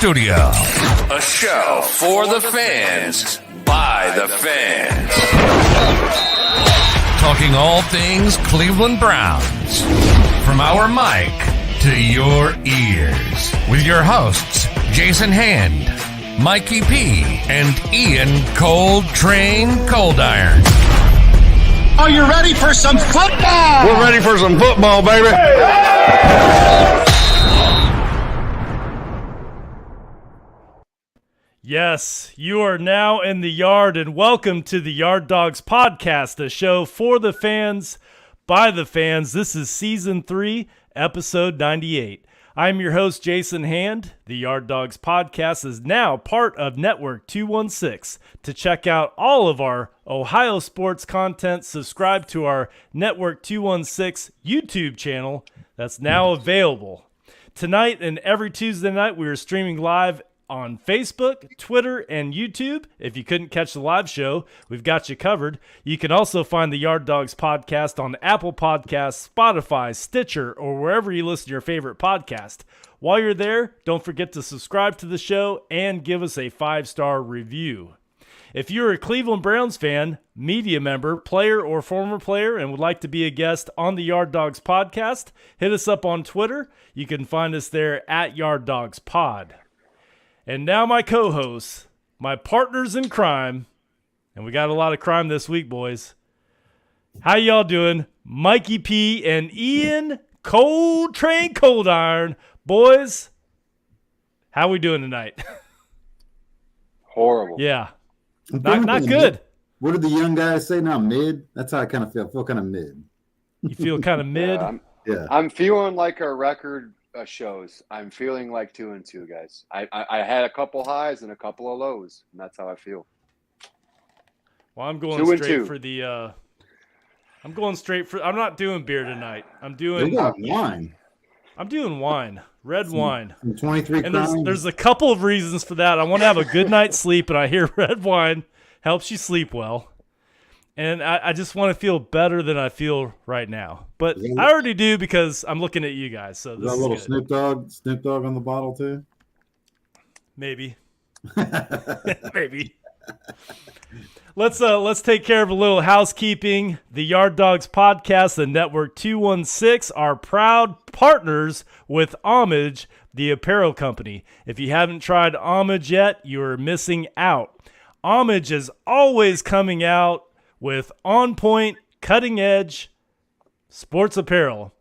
studio. A show for the fans, by the fans. Talking all things Cleveland Browns. From our mic to your ears. With your hosts, Jason Hand, Mikey P, and Ian Cold Train Coldiron. Are you ready for some football? We're ready for some football, baby. Yes, you are now in the yard, and welcome to the Yard Dawgs podcast, a show for the fans, by the fans. This is Season 3, Episode 98. I'm your host, Jason Hand. The Yard Dawgs podcast is now part of Network 216. To check out all of our Ohio sports content, subscribe to our Network 216 YouTube channel that's now available. Tonight and every Tuesday night, we are streaming live on Facebook, Twitter, and YouTube. If you couldn't catch the live show, we've got you covered. You can also find the Yard Dawgs podcast on Apple Podcasts, Spotify, Stitcher, or wherever you listen to your favorite podcast. While you're there, don't forget to subscribe to the show and give us a 5-star review. If you're a Cleveland Browns fan, media member, player, or former player and would like to be a guest on the Yard Dawgs podcast, hit us up on Twitter. You can find us there at Yard Dawgs Pod. And now my co-hosts, my partners in crime, and we got a lot of crime this week, boys. How y'all doing? Mikey P and Ian Cold Train Cold Iron. Boys, how we doing tonight? Horrible. Yeah. Not good. What did the young guys say now? Mid? That's how I kind of feel. I feel kind of mid. You feel kind of mid? Yeah. I'm feeling like our record shows. I'm feeling like 2-2, guys. I had a couple highs and a couple of lows, and that's how I feel. Well, I'm going straight for the I'm not doing beer tonight. I'm doing wine. I'm doing wine. Red wine. 23 and there's a couple of reasons for that. I want to have a good night's sleep, and I hear red wine helps you sleep well. And I just want to feel better than I feel right now. But I already do because I'm looking at you guys. So this is a little good. Snoop Dogg on the bottle too? Maybe. Maybe. Let's take care of a little housekeeping. The Yard Dawgs podcast and Network 216 are proud partners with Homage, the apparel company. If you haven't tried Homage yet, you're missing out. Homage is always coming out with on-point, cutting-edge sports apparel.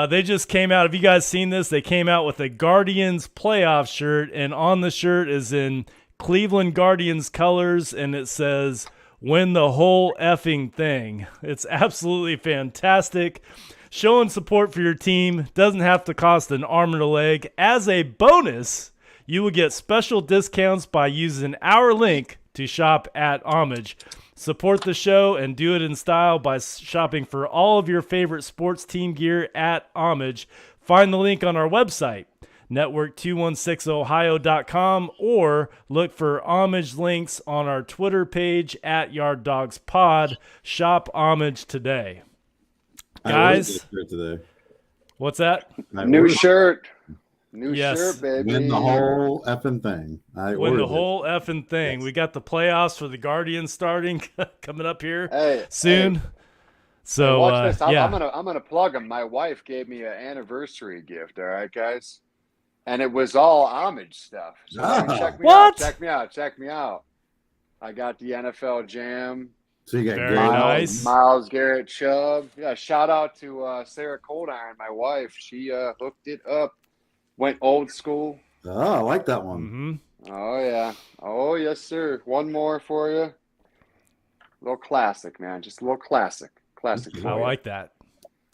They just came out. Have you guys seen this? They came out with a Guardians playoff shirt, and on the shirt is in Cleveland Guardians colors, and it says, "Win the whole effing thing." It's absolutely fantastic. Showing support for your team doesn't have to cost an arm and a leg. As a bonus, you will get special discounts by using our link to shop at Homage. Support the show and do it in style by shopping for all of your favorite sports team gear at Homage. Find the link on our website, network216ohio.com, or look for Homage links on our Twitter page at Yard Dawgs Pod. Shop Homage today. Guys, what's that? New shirt. New Yes. shirt, baby. Win the whole effing thing. Win the whole effing thing. Yes. We got the playoffs for the Guardians starting coming up here soon. Hey. So watch this. yeah, I'm gonna plug them. My wife gave me an anniversary gift. All right, guys, and it was all Homage stuff. So check me out. Check me out. I got the NFL Jam. So you got very nice. Miles Garrett Chubb. Yeah, shout out to Sarah Coldiron, my wife. She hooked it up. Went old school. Oh, I like that one. Mm-hmm. Oh, yeah. Oh, yes, sir. One more for you. A little classic, man. Just a little classic. Classic. I like that.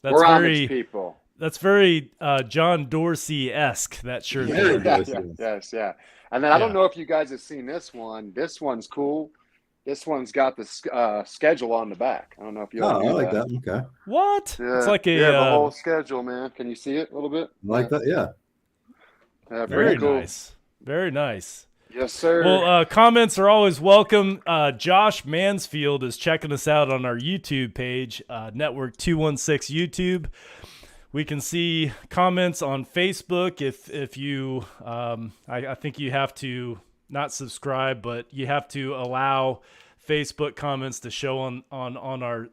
That's We're very Homage people. That's very John Dorsey-esque, that shirt. Yes. And then I don't know if you guys have seen this one. This one's cool. This one's got the schedule on the back. I don't know if you all I like that. Okay. What? Yeah. It's like the whole schedule, man. Can you see it a little bit? I like that, yeah. Very cool. nice. Very nice. Yes, sir. Well, comments are always welcome. Josh Mansfield is checking us out on our YouTube page, Network 216 YouTube. We can see comments on Facebook. If you, I think you have to not subscribe, but you have to allow Facebook comments to show on our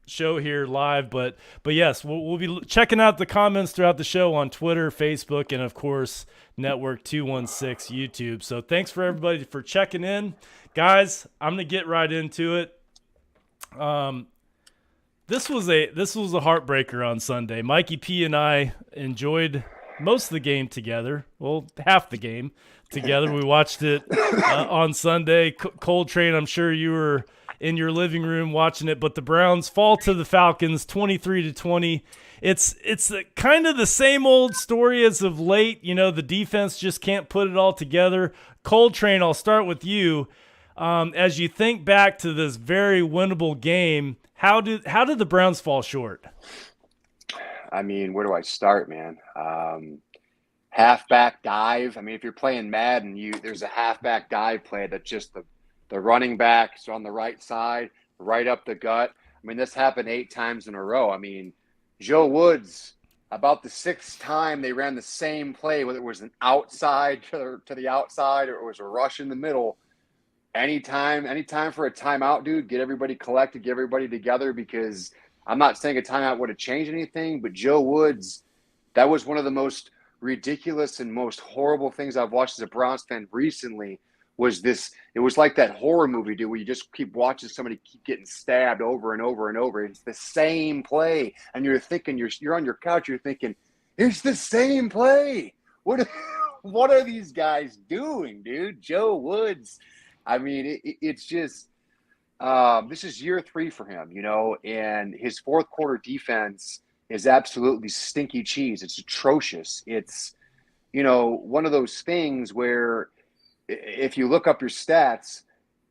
show here live. But yes, we'll be checking out the comments throughout the show on Twitter, Facebook, and of course Network 216 YouTube. So thanks for everybody for checking in, guys. I'm gonna get right into it. This was a heartbreaker on Sunday. Mikey P and I enjoyed most of the game together. Well, half the game together. We watched it on Sunday. Cold Train, I'm sure you were in your living room watching it, but the Browns fall to the Falcons 23-20. It's kind of the same old story as of late. You know, the defense just can't put it all together. Cold Train, I'll start with you. As you think back to this very winnable game, how did the Browns fall short? I mean, where do I start, man? Halfback dive. I mean, if you're playing Madden, there's a halfback dive play that's just the running backs on the right side, right up the gut. I mean, this happened 8 times in a row. I mean, Joe Woods, about the 6th time they ran the same play, whether it was an outside to the outside or it was a rush in the middle. Anytime for a timeout, dude, get everybody collected, get everybody together, because I'm not saying a timeout would have changed anything, but Joe Woods, that was one of the most ridiculous and most horrible things I've watched as a Browns fan recently. It was like that horror movie, dude, where you just keep watching somebody keep getting stabbed over and over and over. It's the same play. And you're thinking, you're on your couch, you're thinking, it's the same play. What are these guys doing, dude? Joe Woods. I mean, it's just this is year 3 for him, you know, and his fourth quarter defense is absolutely stinky cheese. It's atrocious. It's, you know, one of those things where if you look up your stats,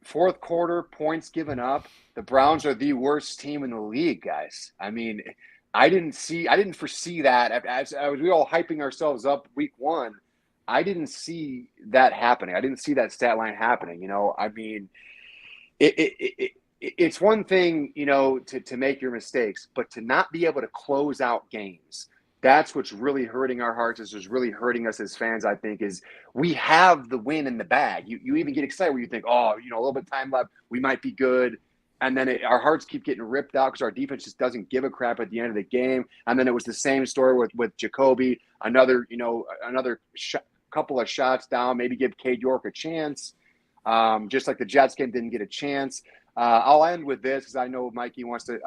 fourth quarter points given up, the Browns are the worst team in the league, guys. I mean, I didn't foresee that as we were all hyping ourselves up week 1. I didn't see that happening. I didn't see that stat line happening. You know, I mean, it's one thing, you know, to make your mistakes, but to not be able to close out games. That's what's really hurting our hearts. This is really hurting us as fans, I think, is we have the win in the bag. You even get excited where you think, oh, you know, a little bit of time left, we might be good. And then our hearts keep getting ripped out because our defense just doesn't give a crap at the end of the game. And then it was the same story with Jacoby, another couple of shots down, maybe give Cade York a chance. Just like the Jets game didn't get a chance. I'll end with this because I know Mikey wants to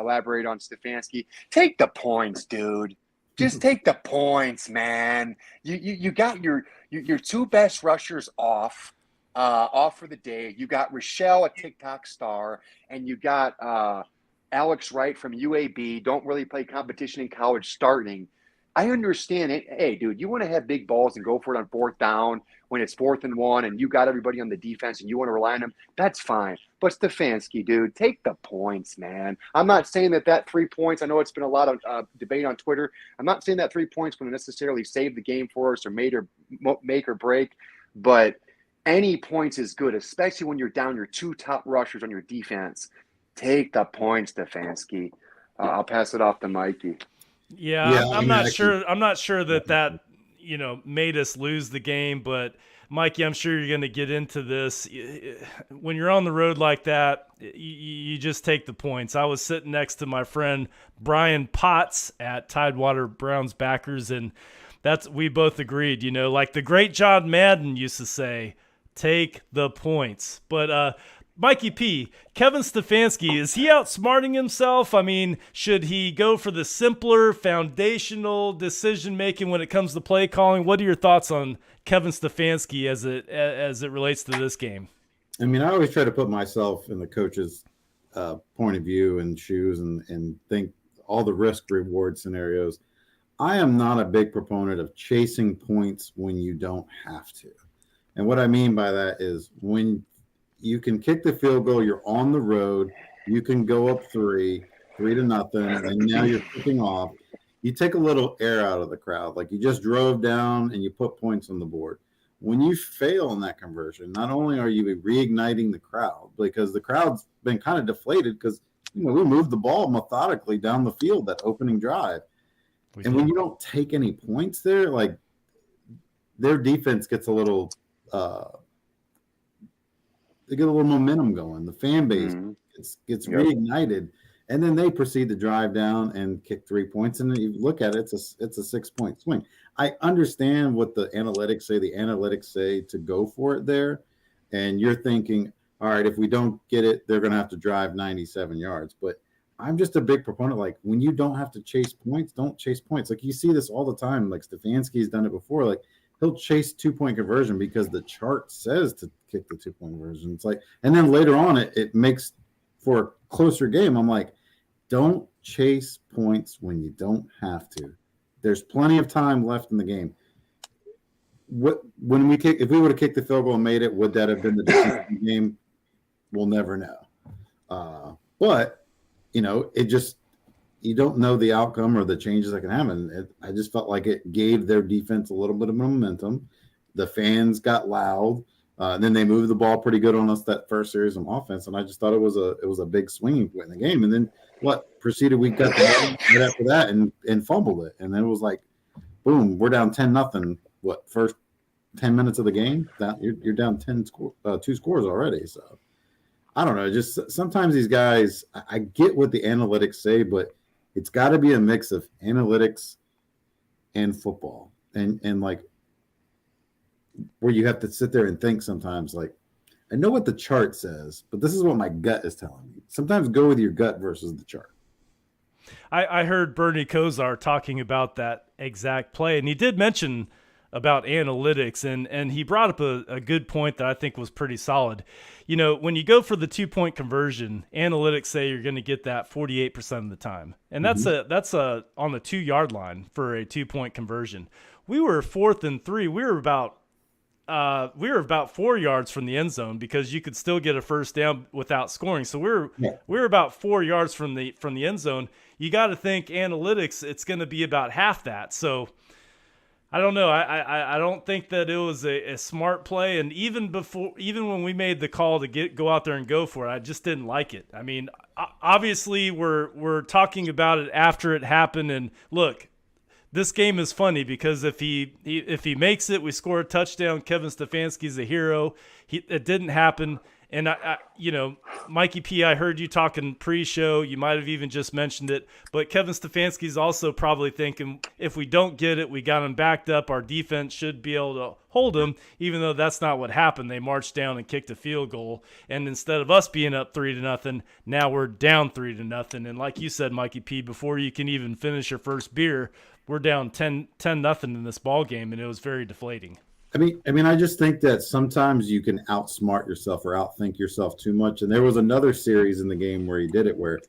elaborate on Stefanski. Take the points, dude. Just take the points, man. You got your 2 best rushers off for the day. You got Rochelle, a TikTok star, and you got Alex Wright from UAB. Don't really play competition in college starting. I understand it. Hey, dude, you want to have big balls and go for it on 4th down when it's 4th and 1 and you got everybody on the defense and you want to rely on them. That's fine. But Stefanski, dude, take the points, man. I'm not saying that 3 points, I know it's been a lot of debate on Twitter. I'm not saying that 3 points would necessarily save the game for us or make or break, but any points is good, especially when you're down your 2 top rushers on your defense. Take the points, Stefanski. I'll pass it off to Mikey. Yeah, I'm not sure. I'm not sure that you know made us lose the game, but Mikey, I'm sure you're going to get into this. When you're on the road like that, you just take the points. I was sitting next to my friend Brian Potts at Tidewater Browns Backers, and we both agreed. You know, like the great John Madden used to say, "Take the points." But Mikey P, Kevin Stefanski, is he outsmarting himself? I mean, should he go for the simpler, foundational decision-making when it comes to play calling? What are your thoughts on Kevin Stefanski as it relates to this game? I mean, I always try to put myself in the coach's point of view and shoes and think all the risk-reward scenarios. I am not a big proponent of chasing points when you don't have to. And what I mean by that is when you can kick the field goal, you're on the road, you can go up 3-0, and now you're kicking off. You take a little air out of the crowd. Like you just drove down and you put points on the board. When you fail in that conversion, not only are you reigniting the crowd, because the crowd's been kind of deflated because we moved the ball methodically down the field that opening drive. And when you don't take any points there, like their defense gets a little, they get a little momentum going. The fan base gets reignited, and then they proceed to drive down and kick 3 points. And then you look at it, it's a 6-point swing. I understand what the analytics say. The analytics say to go for it there, and you're thinking, all right, if we don't get it, they're going to have to drive 97 yards. But I'm just a big proponent. Like when you don't have to chase points, don't chase points. Like you see this all the time. Like Stefanski's done it before. Like he'll chase 2-point conversion because the chart says to kick the 2-point conversion. It's like, and then later on, it makes for a closer game. I'm like, don't chase points when you don't have to. There's plenty of time left in the game. If we would have kicked the field goal and made it, would that have been the decision game? We'll never know. But you know, you don't know the outcome or the changes that can happen. I just felt like it gave their defense a little bit of momentum. The fans got loud. And then they moved the ball pretty good on us that first series of offense, and I just thought it was a big swinging point in the game. And then we got the ball right after that and fumbled it, and then it was like, boom, we're down 10-0. First 10 minutes of the game? You're down 2 scores already. So I don't know. Just sometimes these guys, I get what the analytics say, but it's got to be a mix of analytics and football, and like, where you have to sit there and think sometimes, like, I know what the chart says, but this is what my gut is telling me. Sometimes go with your gut versus the chart. I heard Bernie Kosar talking about that exact play, and he did mention about analytics, and he brought up a good point that I think was pretty solid. You know, when you go for the 2-point conversion, analytics say you're going to get that 48% of the time. And that's on the 2-yard line for a 2-point conversion. We were 4th and 3. We were about 4 yards from the end zone because you could still get a first down without scoring. So we're about 4 yards from the end zone. You got to think analytics, it's going to be about half that. So I don't know. I don't think that it was a smart play. And even when we made the call to go out there and go for it, I just didn't like it. I mean, obviously we're talking about it after it happened. And look, this game is funny because if he makes it, we score a touchdown. Kevin Stefanski's a hero. It didn't happen. And I Mikey P, I heard you talking pre-show. You might have even just mentioned it, but Kevin Stefanski's also probably thinking, if we don't get it, we got him backed up. Our defense should be able to hold him, even though that's not what happened. They marched down and kicked a field goal, and instead of us being up 3-0, now we're down 3-0. And like you said, Mikey P, before you can even finish your first beer, we're down 10-0 in this ball game, and it was very deflating. I mean, I just think that sometimes you can outsmart yourself or outthink yourself too much. And there was another series in the game where he did it where,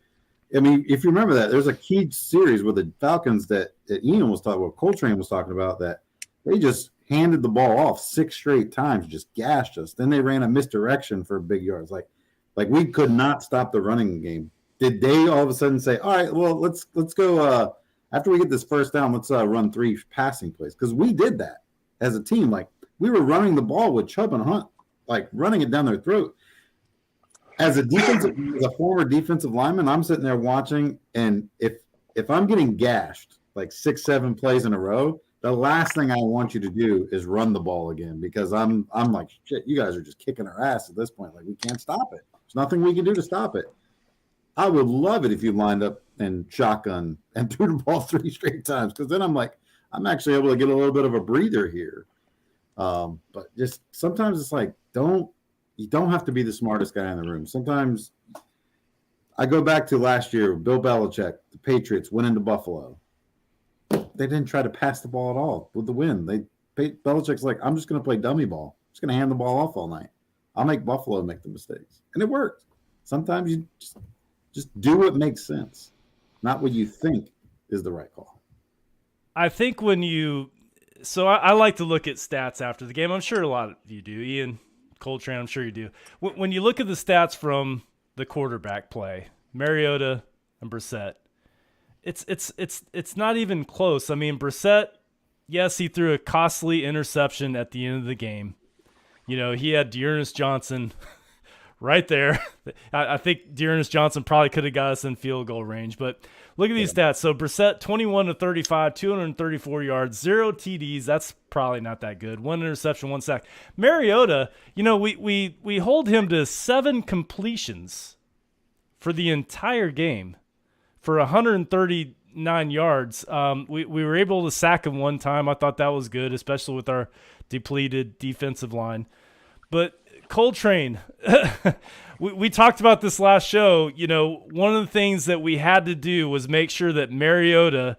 I mean, if you remember that, there's a key series with the Falcons that Ian was talking about, Coltrane was talking about, that they just handed the ball off 6 straight times, just gashed us. Then they ran a misdirection for big yards. Like we could not stop the running game. Did they all of a sudden say, all right, well, let's go after we get this first down, let's run 3 passing plays? Because we did that as a team. Like, we were running the ball with Chubb and Hunt, like running it down their throat. As a former defensive lineman, I'm sitting there watching, and if I'm getting gashed like 6-7 plays in a row, the last thing I want you to do is run the ball again, because I'm like, shit, you guys are just kicking our ass at this point. Like, we can't stop it. There's nothing we can do to stop it. I would love it if you lined up and shotgun and threw the ball 3 straight times, because then I'm like, I'm actually able to get a little bit of a breather here. But just sometimes it's like, you don't have to be the smartest guy in the room. Sometimes I go back to last year, Bill Belichick, the Patriots went into Buffalo. They didn't try to pass the ball at all with the win. Belichick's like, I'm just going to play dummy ball. I'm just going to hand the ball off all night. I'll make Buffalo make the mistakes. And it worked. Sometimes you just do what makes sense, not what you think is the right call. I think I like to look at stats after the game. I'm sure a lot of you do. Ian, Coltrane, I'm sure you do. When you look at the stats from the quarterback play, Mariota and Brissett, it's not even close. I mean, Brissett, yes, he threw a costly interception at the end of the game. You know, he had Dearness Johnson right there. I think Dearness Johnson probably could have got us in field goal range. But Look at these stats. So Brissett, 21 to 35, 234 yards, 0 TDs. That's probably not that good. 1 interception, 1 sack. Mariota, we hold him to 7 completions for the entire game for 139 yards. We were able to sack him one time. I thought that was good, especially with our depleted defensive line. But Coltrane, we talked about this last show. One of the things that we had to do was make sure that Mariota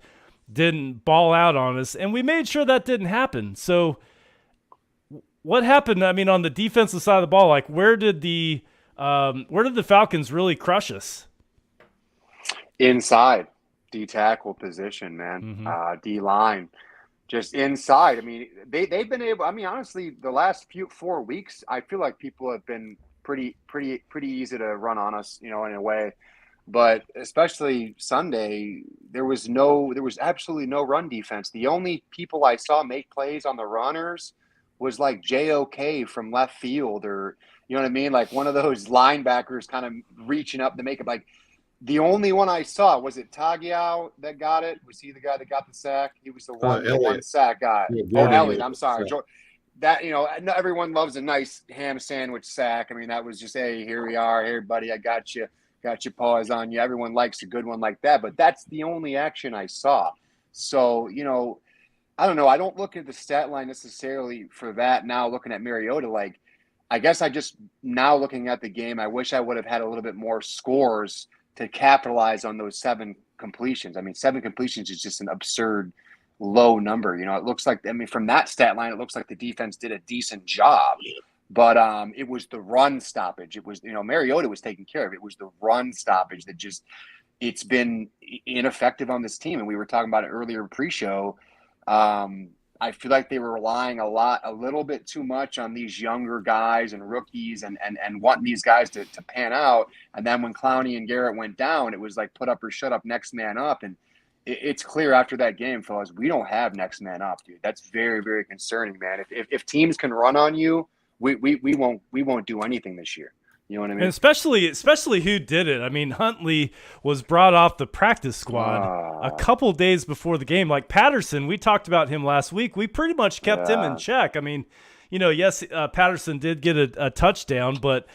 didn't ball out on us, and we made sure that didn't happen. So what happened, on the defensive side of the ball, like where did the Falcons really crush us? Inside, D tackle position, man. D line. Just inside. They've been able. Honestly, the last 4 weeks, I feel like people have been pretty easy to run on us, in a way. But especially Sunday, there was absolutely no run defense. The only people I saw make plays on the runners was like JOK from left field, or like one of those linebackers kind of reaching up to make it. Like, the only one I saw, was it Tagiao that got it? Was he the guy that got the sack? He was the one sack guy. Yeah, Elliott. I'm sorry. That, everyone loves a nice ham sandwich sack. That was just, hey, here we are. Here, buddy, I got you. Got your paws on you. Everyone likes a good one like that. But that's the only action I saw. So, I don't know. I don't look at the stat line necessarily for that now, looking at Mariota. Like, I guess I just, now looking at the game, I wish I would have had a little bit more scores to capitalize on those 7 completions. 7 completions is just an absurd low number. It looks like, from that stat line, it looks like the defense did a decent job, but it was the run stoppage. It was, Mariota was taking care of it. It was the run stoppage that just, it's been ineffective on this team. And we were talking about it earlier pre-show. I feel like they were relying a little bit too much on these younger guys and rookies and wanting these guys to pan out. And then when Clowney and Garrett went down, it was like put up or shut up, next man up. And it's clear after that game, fellas, we don't have next man up, dude. That's very, very concerning, man. If teams can run on you, we won't do anything this year. You know what I mean? And especially who did it. Huntley was brought off the practice squad a couple days before the game. Like Patterson, we talked about him last week. We pretty much kept him in check. Yes, Patterson did get a touchdown, but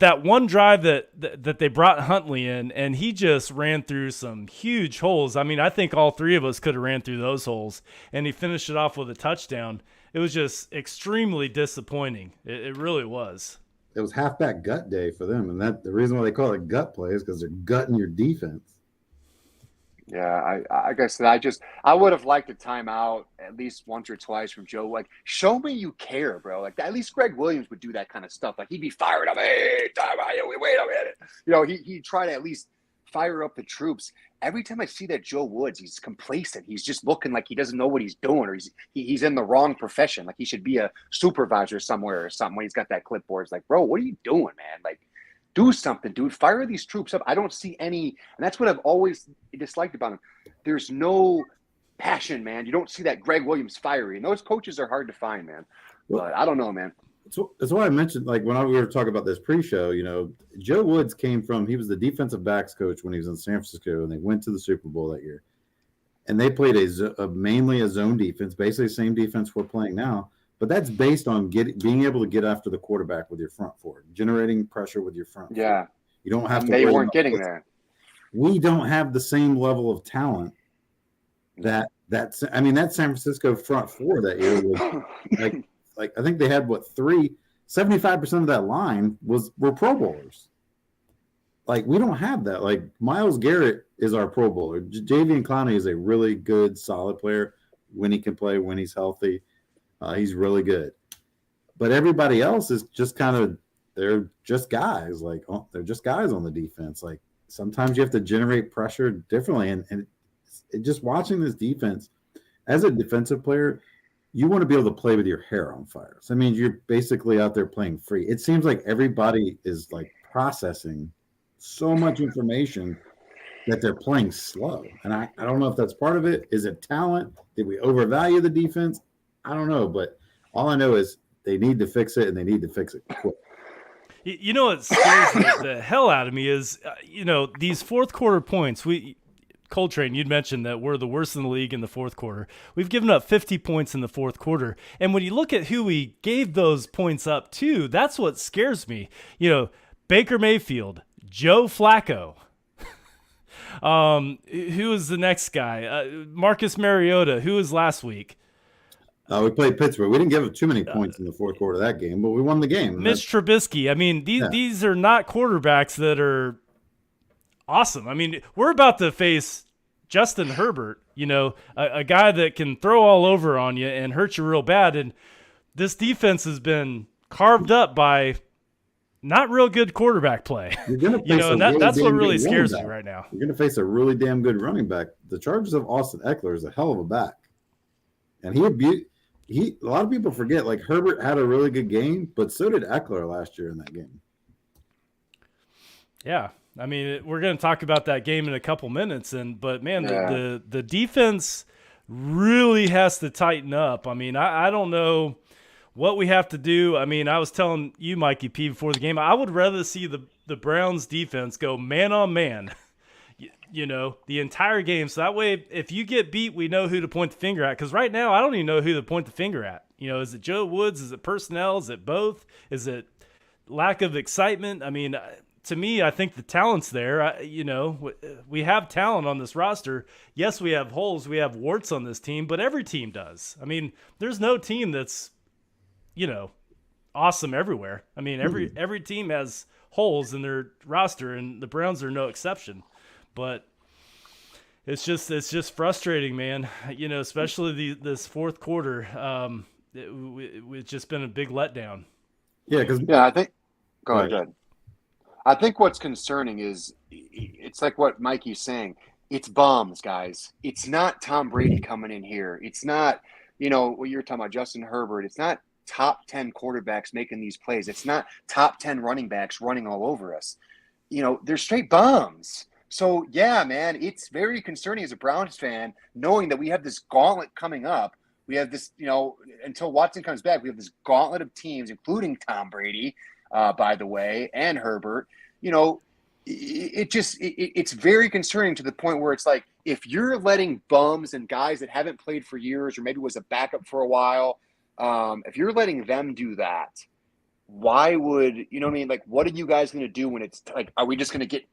that one drive that they brought Huntley in, and he just ran through some huge holes. I think all 3 of us could have ran through those holes, and he finished it off with a touchdown. It was just extremely disappointing. It really was. It was halfback gut day for them, and that the reason why they call it gut play is because they're gutting your defense. Yeah, like I said, I would have liked a timeout at least once or twice from Joe. Like, show me you care, bro. Like, at least Greg Williams would do that kind of stuff. Like, he'd be fired up. Hey, wait a minute. He'd try to at least fire up the troops. Every time I see that Joe Woods, he's complacent. He's just looking like he doesn't know what he's doing, or he's in the wrong profession. Like, he should be a supervisor somewhere or something when he's got that clipboard. It's like, bro, what are you doing, man? Like, do something, dude. Fire these troops up. I don't see any, and that's what I've always disliked about him. There's no passion, man. You don't see that Greg Williams fiery, and those coaches are hard to find, man. But I don't know, man. That's why I mentioned, like, when we were talking about this pre-show, Joe Woods he was the defensive backs coach when he was in San Francisco, and they went to the Super Bowl that year. And they played mainly a zone defense, basically the same defense we're playing now. But that's based on being able to get after the quarterback with your front four, generating pressure with your front four. Yeah. You don't have to. They weren't getting there. We don't have the same level of talent that San Francisco front four that year was like I think they had 75% of that line were Pro Bowlers. Like, we don't have that. Like, Myles Garrett is our Pro Bowler. Jadeveon Clowney is a really good, solid player when he can play, when he's healthy. He's really good. But everybody else is just they're just guys. Like, they're just guys on the defense. Like, sometimes you have to generate pressure differently. And just watching this defense, as a defensive player, you want to be able to play with your hair on fire. So, you're basically out there playing free. It seems like everybody is, like, processing so much information that they're playing slow. And I don't know if that's part of it. Is it talent? Did we overvalue the defense? I don't know. But all I know is they need to fix it, and they need to fix it quick. What scares the hell out of me is, these fourth quarter points. Coltrane, you'd mentioned that we're the worst in the league in the fourth quarter. We've given up 50 points in the fourth quarter. And when you look at who we gave those points up to, that's what scares me. Baker Mayfield, Joe Flacco. Who was the next guy? Marcus Mariota. Who was last week? We played Pittsburgh. We didn't give up too many points in the fourth quarter of that game, but we won the game. Mitch Trubisky. I mean, these are not quarterbacks that are awesome. I mean, we're about to face Justin Herbert, a guy that can throw all over on you and hurt you real bad. And this defense has been carved up by not real good quarterback play. You're gonna face that's what really scares me right now. You're going to face a really damn good running back. The Chargers of Austin Eckler is a hell of a back. And a lot of people forget, like, Herbert had a really good game, but so did Eckler last year in that game. Yeah. I mean, we're going to talk about that game in a couple minutes, but man, the defense really has to tighten up. I mean, I don't know what we have to do. I mean, I was telling you, Mikey P, before the game, I would rather see the Browns defense go man on man, the entire game. So that way, if you get beat, we know who to point the finger at. Because right now, I don't even know who to point the finger at. Is it Joe Woods? Is it personnel? Is it both? Is it lack of excitement? I mean, to me, I think the talent's there. We have talent on this roster. Yes, we have holes. We have warts on this team, but every team does. I mean, there's no team that's, awesome everywhere. I mean, every team has holes in their roster, and the Browns are no exception. But it's just frustrating, man. Especially this fourth quarter. It's just been a big letdown. Yeah, I think. Go ahead. I think what's concerning is it's like what Mikey's saying. It's bums, guys. It's not Tom Brady coming in here. It's not, what you're talking about, Justin Herbert. It's not top 10 quarterbacks making these plays. It's not top 10 running backs running all over us. They're straight bums. So, yeah, man, it's very concerning as a Browns fan, knowing that we have this gauntlet coming up. We have this, until Watson comes back, we have this gauntlet of teams, including Tom Brady, by the way, and Herbert. It's very concerning to the point where it's like, if you're letting bums and guys that haven't played for years or maybe was a backup for a while, if you're letting them do that, why would, like, what are you guys going to do when it's like, are we just going to get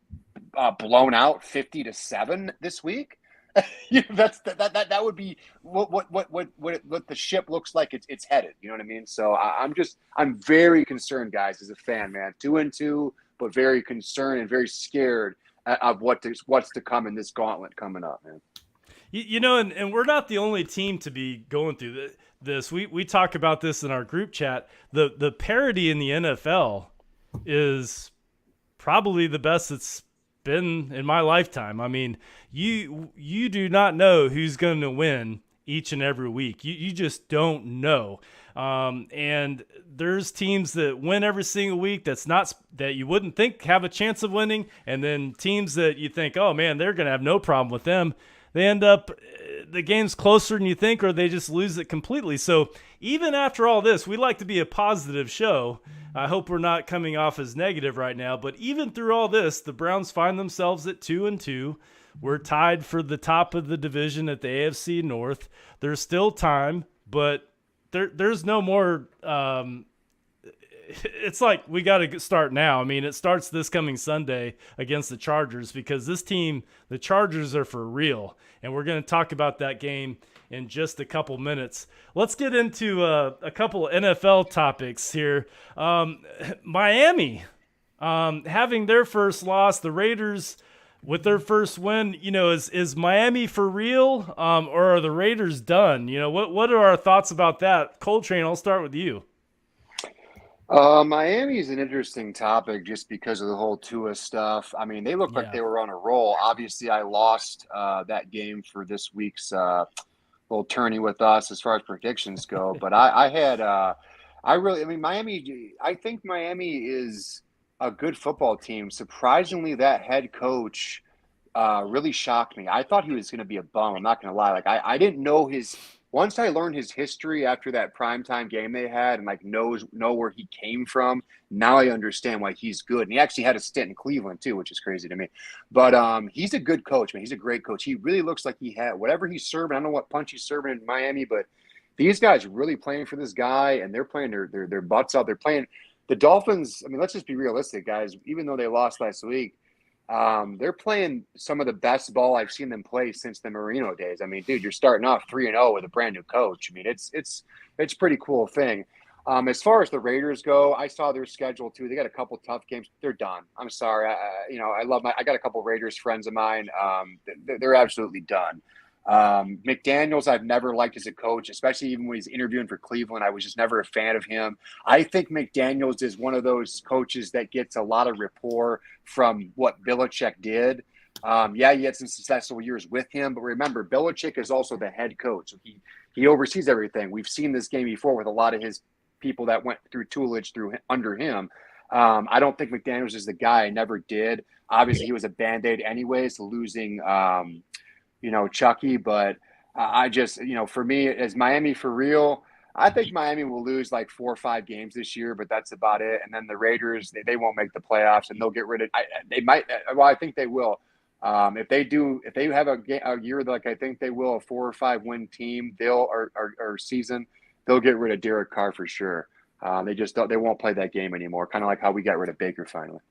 blown out 50-7 this week? That would be what the ship looks like it's headed. You know what I mean? So I'm very concerned, guys, as a fan, man. 2-2, but very concerned and very scared of what's to come in this gauntlet coming up, man. And we're not the only team to be going through this. We talk about this in our group chat. The parity in the NFL is probably the best it's been in my lifetime. I mean, you do not know who's going to win each and every week. You just don't know. And there's teams that win every single week that you wouldn't think have a chance of winning, and then teams that you think, oh man, they're going to have no problem with them. They end up the game's closer than you think, or they just lose it completely. So even after all this, we like to be a positive show. I hope we're not coming off as negative right now, but even through all this, the Browns find themselves at 2-2. We're tied for the top of the division at the AFC North. There's still time, but there's no more. It's like we got to start now. I mean, it starts this coming Sunday against the Chargers, because this team, the Chargers, are for real. And we're going to talk about that game in just a couple minutes. Let's get into a couple of NFL topics here. Miami having their first loss, the Raiders with their first win. Is Miami for real, or are the Raiders done? What are our thoughts about that? Coltrane, I'll start with you. Miami is an interesting topic just because of the whole Tua stuff. I mean, they looked like they were on a roll. Obviously, I lost that game for this week's little tourney with us as far as predictions go. But Miami, I think Miami is a good football team. Surprisingly, that head coach really shocked me. I thought he was going to be a bum. I'm not going to lie. Like, I didn't know once I learned his history after that primetime game they had and like know where he came from, now I understand why he's good. And he actually had a stint in Cleveland too, which is crazy to me. But he's a good coach, man. He's a great coach. He really looks like he had whatever he's serving. I don't know what punch he's serving in Miami, but these guys are really playing for this guy, and they're playing their butts out. They're playing the Dolphins. I mean, let's just be realistic, guys. Even though they lost last week, they're playing some of the best ball I've seen them play since the Marino days. I mean, dude, you're starting off 3-0 with a brand new coach. I mean, it's pretty cool thing. As far as the Raiders go, I saw their schedule too. They got a couple tough games. They're done. I'm sorry. I got a couple Raiders friends of mine. They're absolutely done. McDaniels, I've never liked as a coach, especially even when he's interviewing for Cleveland. I was just never a fan of him. I think McDaniels is one of those coaches that gets a lot of rapport from what Belichick did. He had some successful years with him, but remember, Belichick is also the head coach. So he oversees everything. We've seen this game before with a lot of his people that went through Tulich under him. I don't think McDaniels is the guy. I never did. Obviously, he was a Band-Aid anyways, losing Chucky, but I just, for me, as Miami for real, I think Miami will lose like 4 or 5 games this year, but that's about it. And then the Raiders, they won't make the playoffs, and they'll get rid of. They might. Well, I think they will. If they have a year like I think they will, a 4 or 5 win team, or season, they'll get rid of Derek Carr for sure. They won't play that game anymore. Kind of like how we got rid of Baker finally.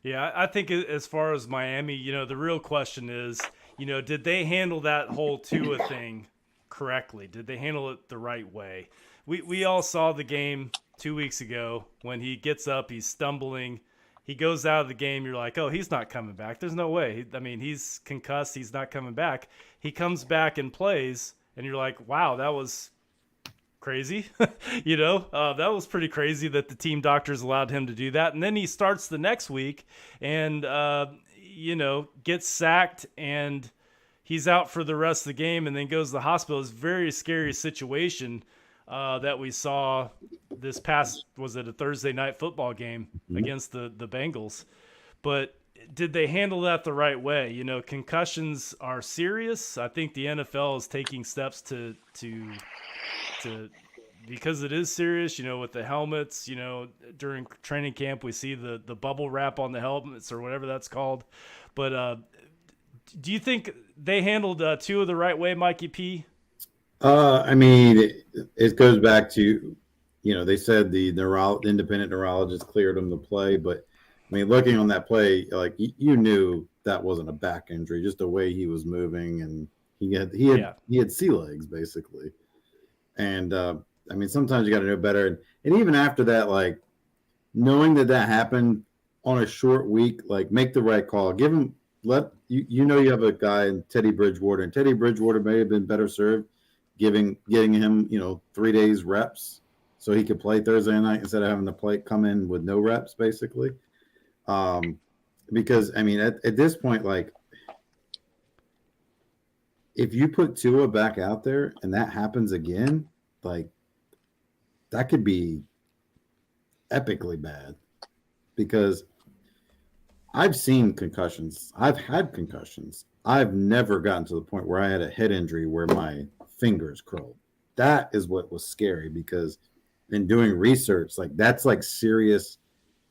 Yeah, I think as far as Miami, the real question is, did they handle that whole Tua thing correctly? Did they handle it the right way? We all saw the game 2 weeks ago when he gets up, he's stumbling, he goes out of the game. You're like, oh, he's not coming back. There's no way. He's concussed. He's not coming back. He comes back and plays, and you're like, wow, that was crazy. That was pretty crazy that the team doctors allowed him to do that. And then he starts the next week and, gets sacked, and he's out for the rest of the game and then goes to the hospital. It's a very scary situation that we saw this past, was it a Thursday night football game against the Bengals? But did they handle that the right way? Concussions are serious. I think the NFL is taking steps to because it is serious, with the helmets, during training camp, we see the bubble wrap on the helmets or whatever that's called. But do you think they handled Tua the right way, Mikey P? It goes back to, they said the independent neurologist cleared him to play, but looking on that play, like you knew that wasn't a back injury, just the way he was moving, and he had sea legs basically. And sometimes you got to know better. And even after that, like knowing that happened on a short week, like make the right call. Give him, you have a guy in Teddy Bridgewater, and Teddy Bridgewater may have been better served getting him, 3 days reps so he could play Thursday night instead of having to come in with no reps basically. Because at this point, like if you put Tua back out there and that happens again, like that could be epically bad, because I've seen concussions. I've had concussions. I've never gotten to the point where I had a head injury where my fingers curled. That is what was scary, because in doing research, like that's like serious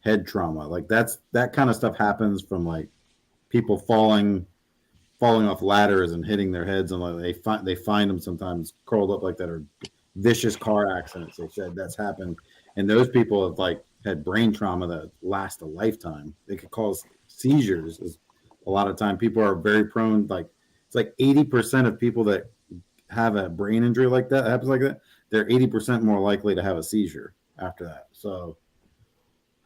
head trauma. Like that kind of stuff happens from like people falling off ladders and hitting their heads, and like they find them sometimes curled up like that, or vicious car accidents. They said that's happened, and those people have like had brain trauma that lasts a lifetime. They could cause seizures. A lot of time people are very prone, like it's like 80% of people that have a brain injury like that happens like that, they're 80% more likely to have a seizure after that. So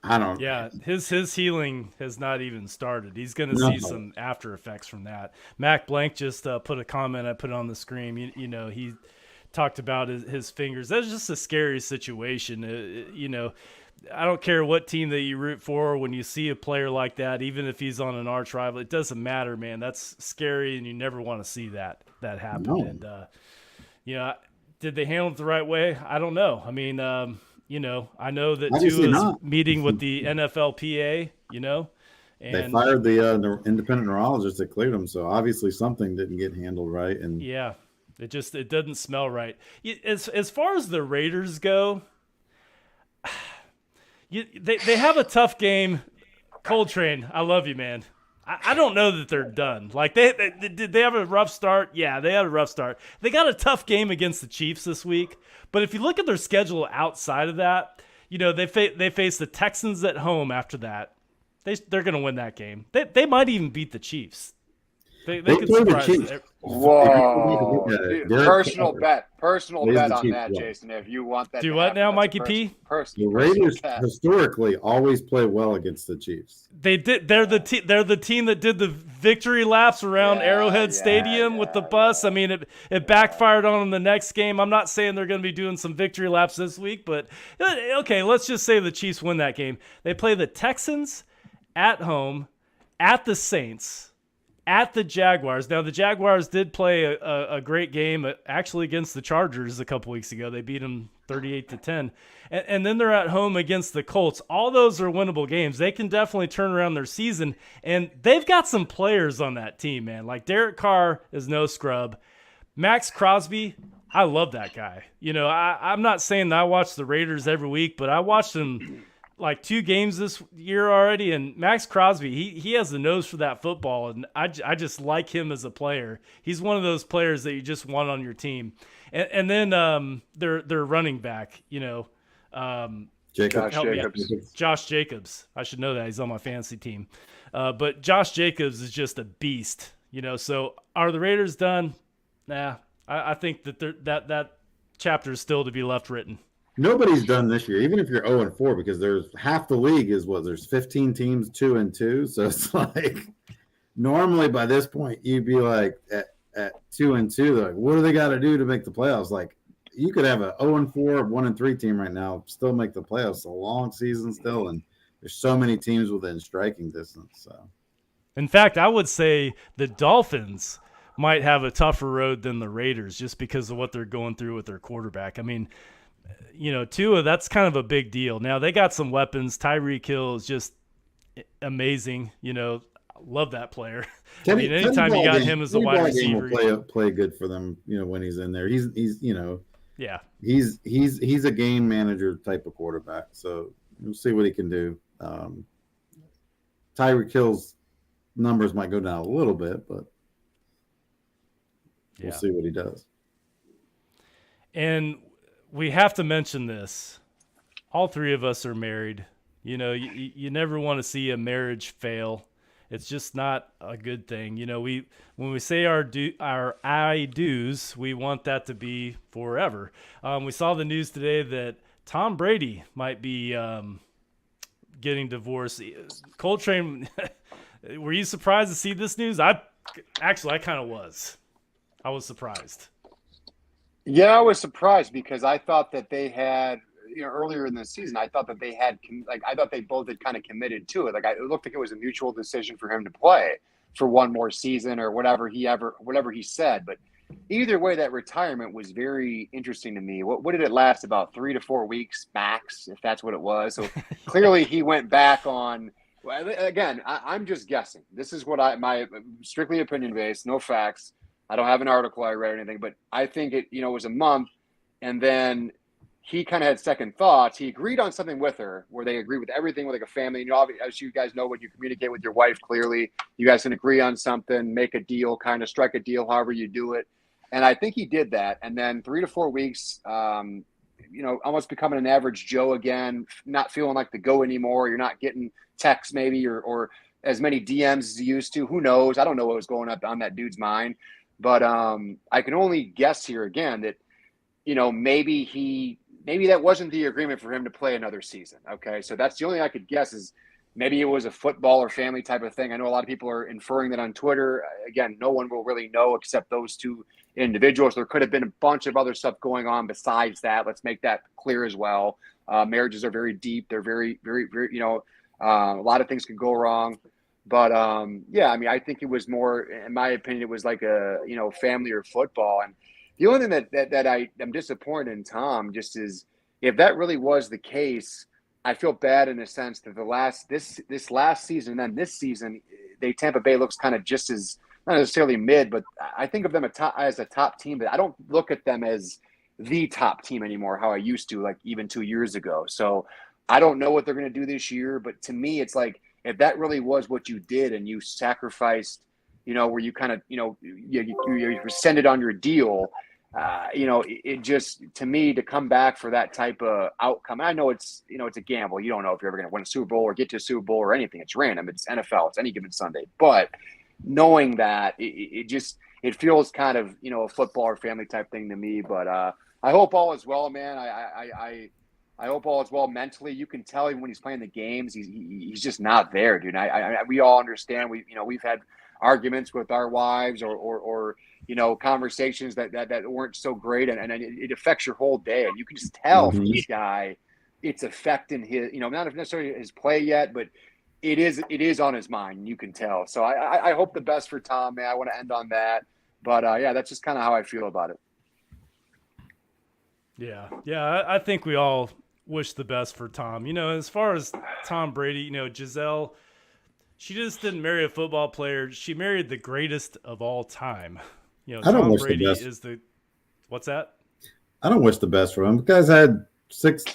I don't. Yeah, his healing has not even started. He's going to see some after effects from that. Mac Blank just put a comment. I put it on the screen. He talked about his fingers. That's just a scary situation. I don't care what team that you root for. When you see a player like that, even if he's on an arch rival, it doesn't matter, man. That's scary, and you never want to see that happen. No. And did they handle it the right way? I don't know. I know that Tua is meeting with the NFLPA, and they fired the independent neurologist that cleared him. So obviously something didn't get handled right. And yeah, It doesn't smell right. As far as the Raiders go, they have a tough game. Coltrane, I love you, man. I don't know that they're done. Like did they have a rough start? Yeah, they had a rough start. They got a tough game against the Chiefs this week. But if you look at their schedule outside of that, they face the Texans at home after that. They're going to win that game. They might even beat the Chiefs. They could surprise. Whoa! Personal bet on that, Jason. If you want that, do what now, Mikey P? The Raiders historically always play well against the Chiefs. They did. They're the team that did the victory laps around Arrowhead Stadium with the bus. I mean, it backfired on them the next game. I'm not saying they're going to be doing some victory laps this week, but okay, let's just say the Chiefs win that game. They play the Texans at home, at the Saints, at the Jaguars. Now, the Jaguars did play a great game actually against the Chargers a couple weeks ago. They beat them 38-10. And then they're at home against the Colts. All those are winnable games. They can definitely turn around their season. And they've got some players on that team, man. Like Derek Carr is no scrub. Max Crosby, I love that guy. I'm not saying that I watch the Raiders every week, but I watched him like 2 games this year already, and Max Crosby, he has the nose for that football, and I just like him as a player. He's one of those players that you just want on your team. And then their running back, Josh Jacobs. I should know that. He's on my fantasy team. But Josh Jacobs is just a beast, So are the Raiders done? Nah, I think that chapter is still to be left written. Nobody's done this year, even if you're 0-4, because there's half the league is there's 15 teams 2-2. So it's like normally by this point you'd be like at 2-2. They're like, what do they got to do to make the playoffs? Like you could have a 0-4, 1-3 team right now, still make the playoffs. It's a long season still, and there's so many teams within striking distance. So, in fact, I would say the Dolphins might have a tougher road than the Raiders just because of what they're going through with their quarterback. I mean, Tua, that's kind of a big deal. Now, they got some weapons. Tyreek Hill is just amazing. Love that player. Anytime you got him as a wide receiver. Will play good for them, when he's in there. He's yeah. He's a game manager type of quarterback. So we'll see what he can do. Tyreek Hill's numbers might go down a little bit, but we'll see what he does. And we have to mention this. All 3 of us are married. You never want to see a marriage fail. It's just not a good thing. When we say our I do's, we want that to be forever. We saw the news today that Tom Brady might be getting divorced. Coltrane, were you surprised to see this news? I kind of was. I was surprised. Yeah, I was surprised because I thought that they had, earlier in the season, I thought that they had, I thought they both had kind of committed to it. It looked like it was a mutual decision for him to play for one more season or whatever he said. But either way, that retirement was very interesting to me. What did it last? About 3 to 4 weeks max, if that's what it was. So clearly he went back on. Well, again, I'm just guessing. This is what my strictly opinion based, no facts. I don't have an article I read or anything, but I think it was a month, and then he kind of had second thoughts. He agreed on something with her where they agree with everything with like a family. As you guys know, when you communicate with your wife clearly, you guys can agree on something, make a deal, kind of strike a deal, however you do it. And I think he did that. And then 3 to 4 weeks, almost becoming an average Joe again, not feeling like the go anymore. You're not getting texts maybe or as many DMs as you used to. Who knows? I don't know what was going up on that dude's mind. But I can only guess here again that, maybe that wasn't the agreement for him to play another season. Okay. So that's the only thing I could guess is maybe it was a football or family type of thing. I know a lot of people are inferring that on Twitter. Again, no one will really know except those 2 individuals. There could have been a bunch of other stuff going on besides that. Let's make that clear as well. Marriages are very deep. They're very, very, very, a lot of things could go wrong. But I think it was more, in my opinion, it was like a family or football. And the only thing that I am disappointed in Tom just is if that really was the case, I feel bad in the sense that this last season and then this season, Tampa Bay looks kind of just as not necessarily mid, but I think of them as a top team, but I don't look at them as the top team anymore, how I used to, like even 2 years ago. So I don't know what they're going to do this year, but to me, it's like, if that really was what you did and you sacrificed, where you kind of, you rescinded on your deal, it just, to me, to come back for that type of outcome, I know it's a gamble. You don't know if you're ever going to win a Super Bowl or get to a Super Bowl or anything. It's random. It's NFL. It's any given Sunday. But knowing that, it feels kind of, a football or family type thing to me. But I hope all is well, man. I hope all is well mentally. You can tell him when he's playing the games, he's just not there, dude. We all understand. We've had arguments with our wives or conversations that weren't so great, and it affects your whole day. And you can just tell from this guy, it's affecting his, not necessarily his play yet, but it is on his mind. You can tell. So I hope the best for Tom, man. I want to end on that, but yeah, that's just kind of how I feel about it. Yeah, I think we all wish the best for Tom. As far as Tom Brady, Giselle, she just didn't marry a football player. She married the greatest of all time. Tom Brady is the – what's that? I don't wish the best for him. The guy's had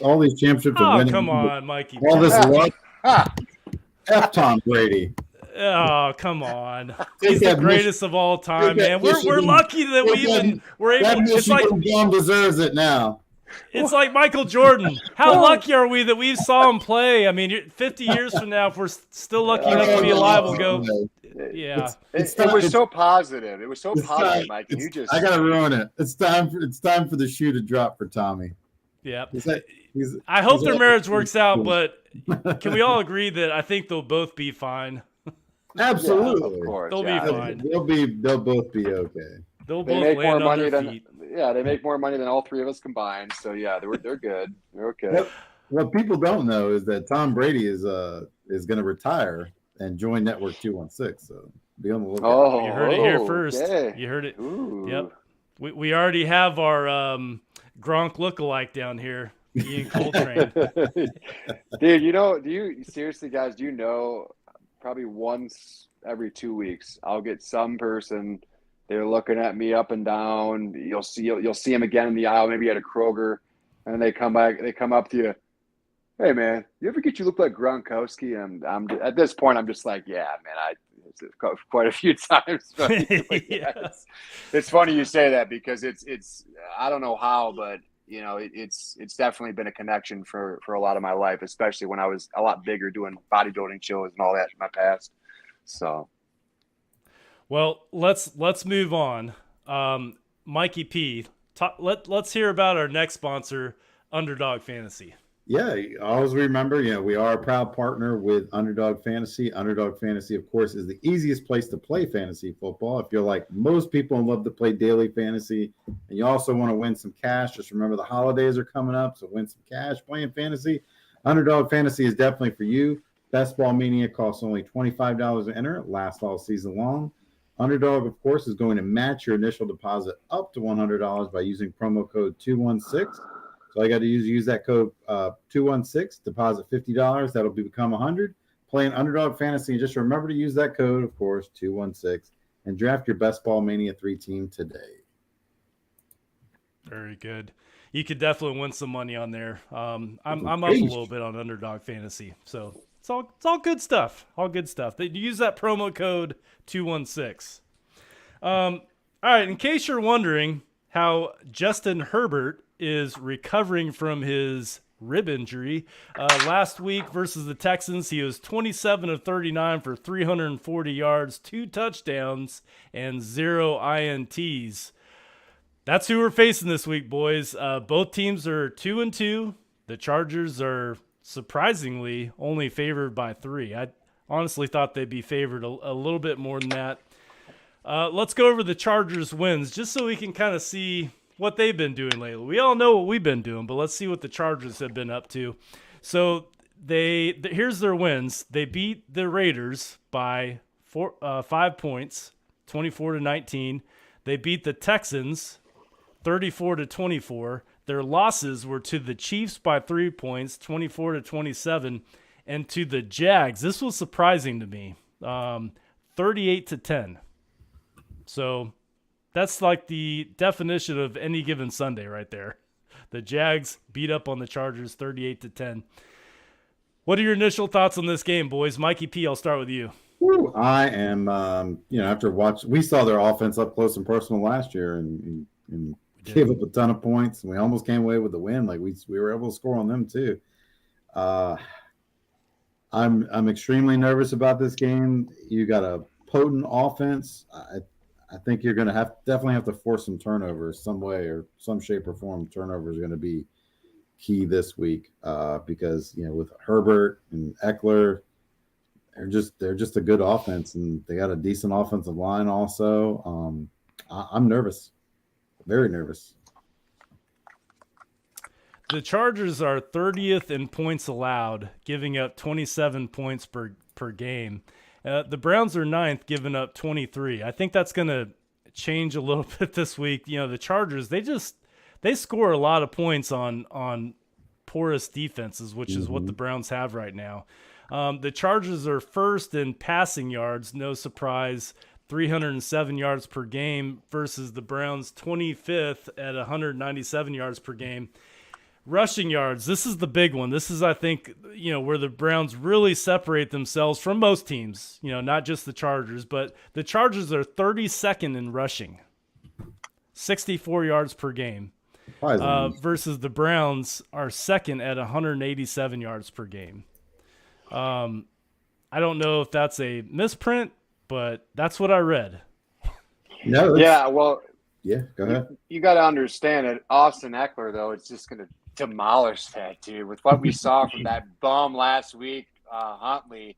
all these championships. Oh, come on, Mikey. All this luck. F Tom Brady. Oh, come on. He's the greatest of all time, man. We're lucky that we're able – it's like John deserves it now. It's like Michael Jordan. How lucky are we that we saw him play? I mean, 50 years from now, if we're still lucky enough to be alive, we'll go, yeah. It was so positive. It was so positive, Mike. I got to ruin it. It's time for the shoe to drop for Tommy. Yeah. I hope their marriage works out, but can we all agree that I think they'll both be fine? Absolutely. Yeah, of course. They'll be fine. They'll both be okay. They'll both land on their feet. They make more money than all three of us combined. So yeah, they're good. They're okay. What people don't know is that Tom Brady is going to retire and join Network 216. So be on the lookout. Oh, you heard it here first. Okay. You heard it. Ooh. Yep. We already have our Gronk lookalike down here, Ian Coltrane. Dude, do you seriously, guys? Do you know? Probably once every 2 weeks, I'll get some person. They're looking at me up and down. You'll see them again in the aisle, maybe at a Kroger, and they come up to you. Hey man, you ever get you look like Gronkowski? And I'm at this point, I'm just like, yeah, man, quite a few times. But it's funny you say that because it's I don't know how, but it's definitely been a connection for a lot of my life, especially when I was a lot bigger doing bodybuilding shows and all that in my past. So. Well, let's move on. Mikey P, let's hear about our next sponsor, Underdog Fantasy. Yeah, always remember, we are a proud partner with Underdog Fantasy. Underdog Fantasy, of course, is the easiest place to play fantasy football. If you're like most people and love to play daily fantasy, and you also want to win some cash, just remember the holidays are coming up, so win some cash playing fantasy. Underdog Fantasy is definitely for you. Best Ball Mania costs only $25 to enter. It lasts all season long. Underdog, of course, is going to match your initial deposit up to $100 by using promo code 216. So all you got to use that code 216, deposit $50. That'll become $100. Playing Underdog Fantasy, and just remember to use that code, of course, 216, and draft your Best Ball Mania 3 team today. Very good. You could definitely win some money on there. I'm up a little bit on Underdog Fantasy, so it's all good stuff. All good stuff. They use that promo code 216. All right. In case you're wondering how Justin Herbert is recovering from his rib injury, last week versus the Texans, he was 27 of 39 for 340 yards, 2 touchdowns, and 0 INTs. That's who we're facing this week, boys. Both teams are 2-2. The Chargers are surprisingly only favored by 3. I honestly thought they'd be favored a little bit more than that. Let's go over the Chargers wins just so we can kind of see what they've been doing lately. We all know what we've been doing, but let's see what the Chargers have been up to. So here's their wins. They beat the Raiders by 5 points, 24-19. They beat the Texans 34-24. Their losses were to the Chiefs by 3 points, 24-27, and to the Jags. This was surprising to me, 38-10. So that's like the definition of any given Sunday right there. The Jags beat up on the Chargers 38-10. What are your initial thoughts on this game, boys? Mikey P, I'll start with you. I am, after we saw their offense up close and personal last year and gave up a ton of points. We almost came away with the win. Like we were able to score on them too. I'm extremely nervous about this game. You got a potent offense. I think you're going to definitely have to force some turnovers some way or some shape or form. Turnover is going to be key this week because with Herbert and Eckler, they're just a good offense, and they got a decent offensive line also. I'm nervous, very nervous. The Chargers are 30th in points allowed, giving up 27 points per game. The Browns are 9th, giving up 23. I think that's going to change a little bit this week. The Chargers, they score a lot of points on porous defenses, which is what the Browns have right now. The Chargers are first in passing yards, no surprise, 307 yards per game versus the Browns 25th at 197 yards per game. Rushing yards, this is the big one. This is, I think, where the Browns really separate themselves from most teams, not just the Chargers, but the Chargers are 32nd in rushing, 64 yards per game, versus the Browns are second at 187 yards per game. I don't know if that's a misprint, but that's what I read. No. Go ahead. You got to understand that Austin Eckler, though, it's just going to demolish that, dude. With what we saw from that bum last week, Huntley,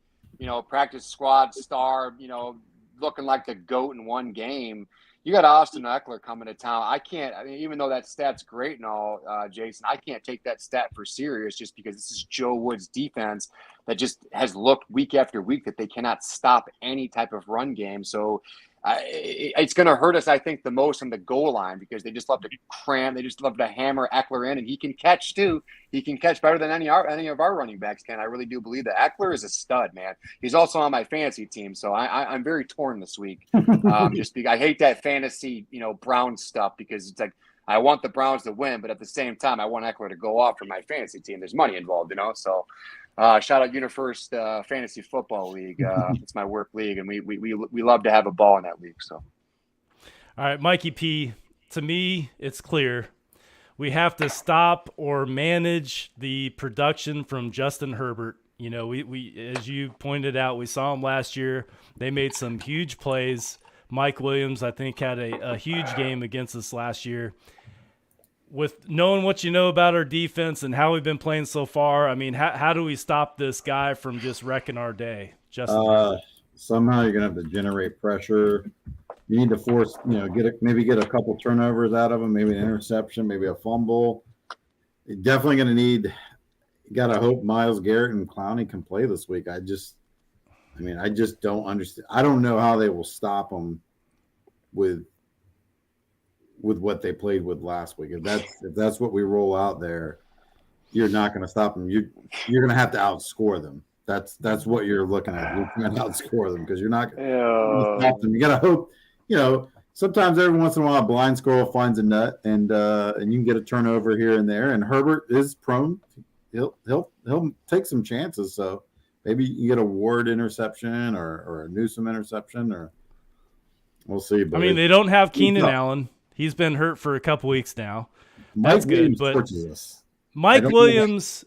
practice squad star, looking like the GOAT in one game. You got Austin Eckler coming to town. Even though that stat's great and all, Jason, I can't take that stat for serious just because this is Joe Wood's defense that just has looked week after week that they cannot stop any type of run game. So it's going to hurt us, I think, the most on the goal line because they just love to cram. They just love to hammer Eckler in, and he can catch too. He can catch better than any of our running backs can. I really do believe that. Eckler is a stud, man. He's also on my fantasy team, so I'm very torn this week. Just because I hate that fantasy, Browns stuff because it's like I want the Browns to win, but at the same time, I want Eckler to go off for my fantasy team. There's money involved, So shout out UniFirst Fantasy Football League. It's my work league, and we love to have a ball in that league. So, all right, Mikey P. To me, it's clear we have to stop or manage the production from Justin Herbert. We as you pointed out, we saw him last year. They made some huge plays. Mike Williams, I think, had a huge game against us last year. With knowing what you know about our defense and how we've been playing so far, I mean, how do we stop this guy from just wrecking our day? Somehow you're going to have to generate pressure. You need to force, get a couple turnovers out of him, maybe an interception, maybe a fumble. You're definitely going to got to hope Myles Garrett and Clowney can play this week. I just don't understand. I don't know how they will stop them with what they played with last week. If that's what we roll out there, you're not going to stop them. You're going to have to outscore them. That's what you're looking at. You're going to outscore them because you're not going to stop them. You got to hope. Sometimes every once in a while, a blind squirrel finds a nut, and you can get a turnover here and there. And Herbert is prone. He'll take some chances. So maybe you get a Ward interception or a Newsome interception, or we'll see. But they don't have Keenan Allen. He's been hurt for a couple weeks now. That's good. But Mike Williams,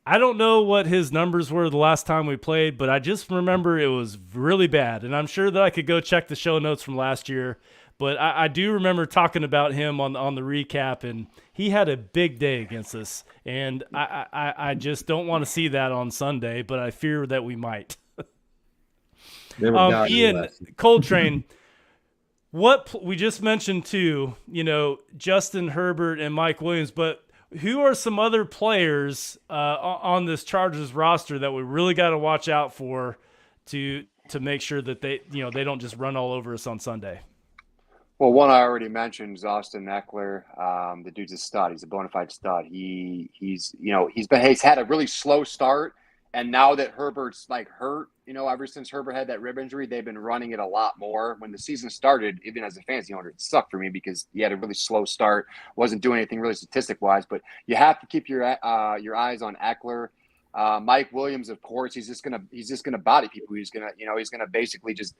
I don't know what his numbers were the last time we played, but I just remember it was really bad. And I'm sure that I could go check the show notes from last year. But I do remember talking about him on the recap, and he had a big day against us. And I just don't want to see that on Sunday, but I fear that we might. Ian Coltrane, what we just mentioned too, Justin Herbert and Mike Williams, but who are some other players on this Chargers roster that we really got to watch out for to make sure that they don't just run all over us on Sunday? Well, one I already mentioned is Austin Eckler. The dude's a stud. He's a bona fide stud. He's had a really slow start, And now that Herbert's like hurt, ever since Herbert had that rib injury, they've been running it a lot more. When the season started, even as a fantasy owner, it sucked for me because he had a really slow start, wasn't doing anything really statistic wise. But you have to keep your eyes on Eckler. Mike Williams, of course, he's just gonna body people. He's gonna basically just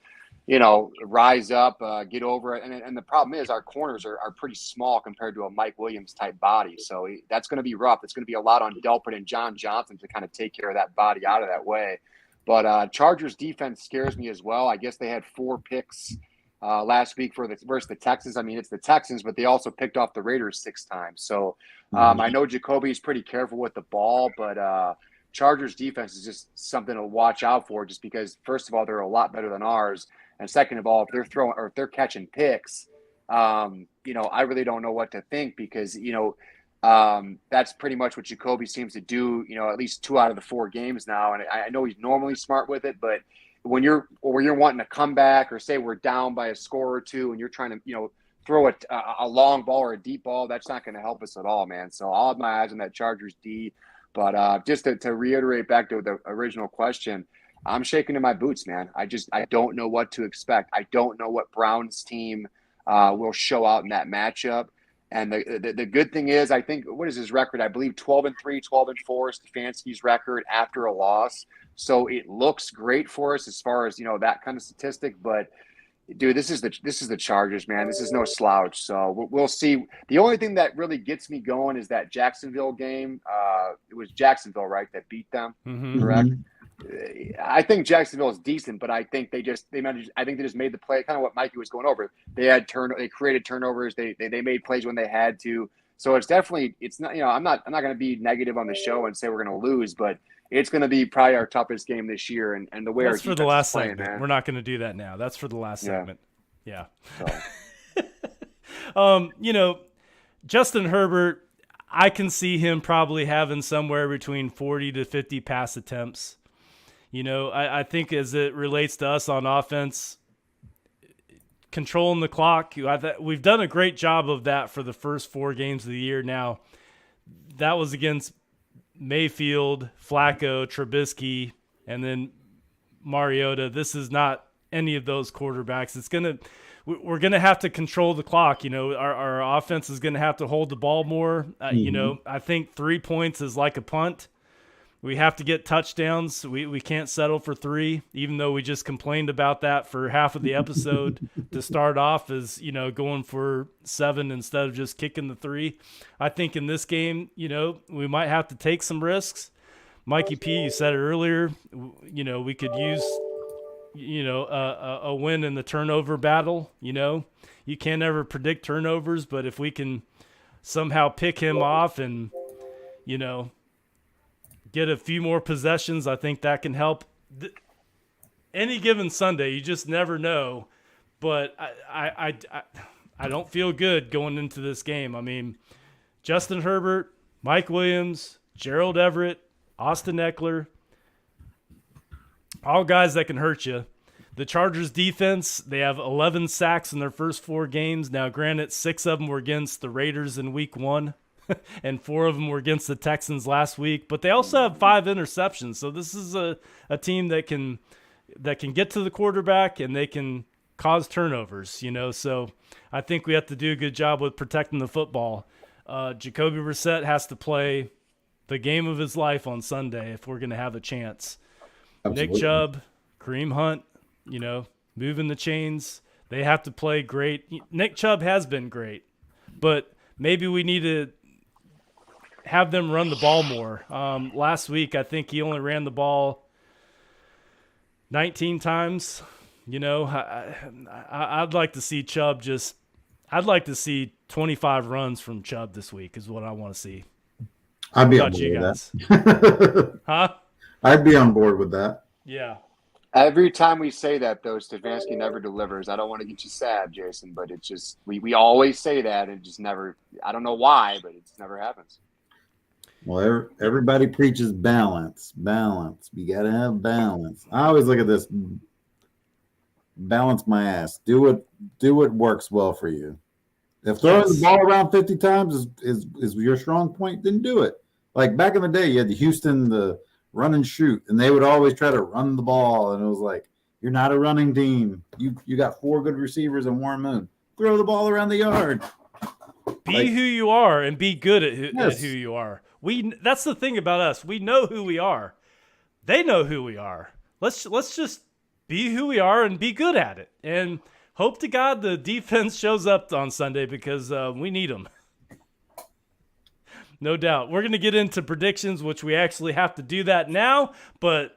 rise up, get over it. And the problem is our corners are pretty small compared to a Mike Williams type body. So that's going to be rough. It's going to be a lot on Delpit and John Johnson to kind of take care of that body out of that way. But Chargers defense scares me as well. I guess they had 4 picks last week versus the Texans. I mean, it's the Texans, but they also picked off the Raiders 6 times. So I know Jacoby's pretty careful with the ball, but Chargers defense is just something to watch out for, just because, first of all, they're a lot better than ours. And second of all, if they're catching picks, I really don't know what to think, because, that's pretty much what Jacoby seems to do, at least 2 out of the 4 games now. And I know he's normally smart with it, but when you're wanting to come back, or say we're down by a score or 2 and you're trying to, throw a long ball or a deep ball, that's not going to help us at all, man. So I'll have my eyes on that Chargers D. But just to reiterate back to the original question, I'm shaking in my boots, man. I don't know what to expect. I don't know what Brown's team will show out in that matchup. And the good thing is, I think, what is his record? I believe 12-3, 12-4 is Stefanski's record after a loss. So it looks great for us as far as, that kind of statistic. But dude, this is the Chargers, man. This is no slouch. So we'll see. The only thing that really gets me going is that Jacksonville game. It was Jacksonville, right, that beat them, correct? I think Jacksonville is decent, but I think they just made the play, kind of what Mikey was going over. They created turnovers. They made plays when they had to. So it's not, I'm not going to be negative on the show and say we're going to lose, but it's going to be probably our toughest game this year. And the way that's our for the last playing, segment. man. We're not going to do that now. That's for the last segment. Yeah. So. Justin Herbert, I can see him probably having somewhere between 40 to 50 pass attempts. I think as it relates to us on offense, controlling the clock, we've done a great job of that for the first 4 games of the year. Now, that was against Mayfield, Flacco, Trubisky, and then Mariota. This is not any of those quarterbacks. We're going to have to control the clock. Our offense is going to have to hold the ball more. I think 3 points is like a punt. We have to get touchdowns. We can't settle for 3, even though we just complained about that for half of the episode to start off as, going for 7 instead of just kicking the 3. I think in this game, we might have to take some risks. Mikey P, you said it earlier, we could use, a win in the turnover battle. You can't ever predict turnovers, but if we can somehow pick him off and, get a few more possessions, I think that can help. Any given Sunday, you just never know. But I don't feel good going into this game. I mean, Justin Herbert, Mike Williams, Gerald Everett, Austin Eckler, all guys that can hurt you. The Chargers defense, they have 11 sacks in their first 4 games. Now, granted, 6 of them were against the Raiders in week 1. And 4 of them were against the Texans last week, but they also have 5 interceptions. So this is a team that can get to the quarterback and they can cause turnovers, So I think we have to do a good job with protecting the football. Jacoby Brissett has to play the game of his life on Sunday if we're going to have a chance. Absolutely. Nick Chubb, Kareem Hunt, moving the chains. They have to play great. Nick Chubb has been great, but maybe we need to have them run the ball more. Last week, I think he only ran the ball 19 times. I'd like to see Chubb I'd like to see 25 runs from Chubb this week is what I want to see. I'd be on board with that. Huh? I'd be on board with that. Yeah. Every time we say that, though, Stefanski never delivers. I don't want to get you sad, Jason, but it's just we always say that and just never – I don't know why, but it just never happens. Well, everybody preaches balance. You got to have balance. I always look at this. Balance my ass. Do what works well for you. If throwing the ball around 50 times is your strong point, then do it. Like back in the day, you had the Houston, the run and shoot. And they would always try to run the ball. And it was like, you're not a running team. You got 4 good receivers and Warren Moon. Throw the ball around the yard. Be who you are and be good at who you are. That's the thing about us. We know who we are. They know who we are. Let's just be who we are and be good at it. And hope to God the defense shows up on Sunday because we need them. No doubt. We're going to get into predictions, which we actually have to do that now. But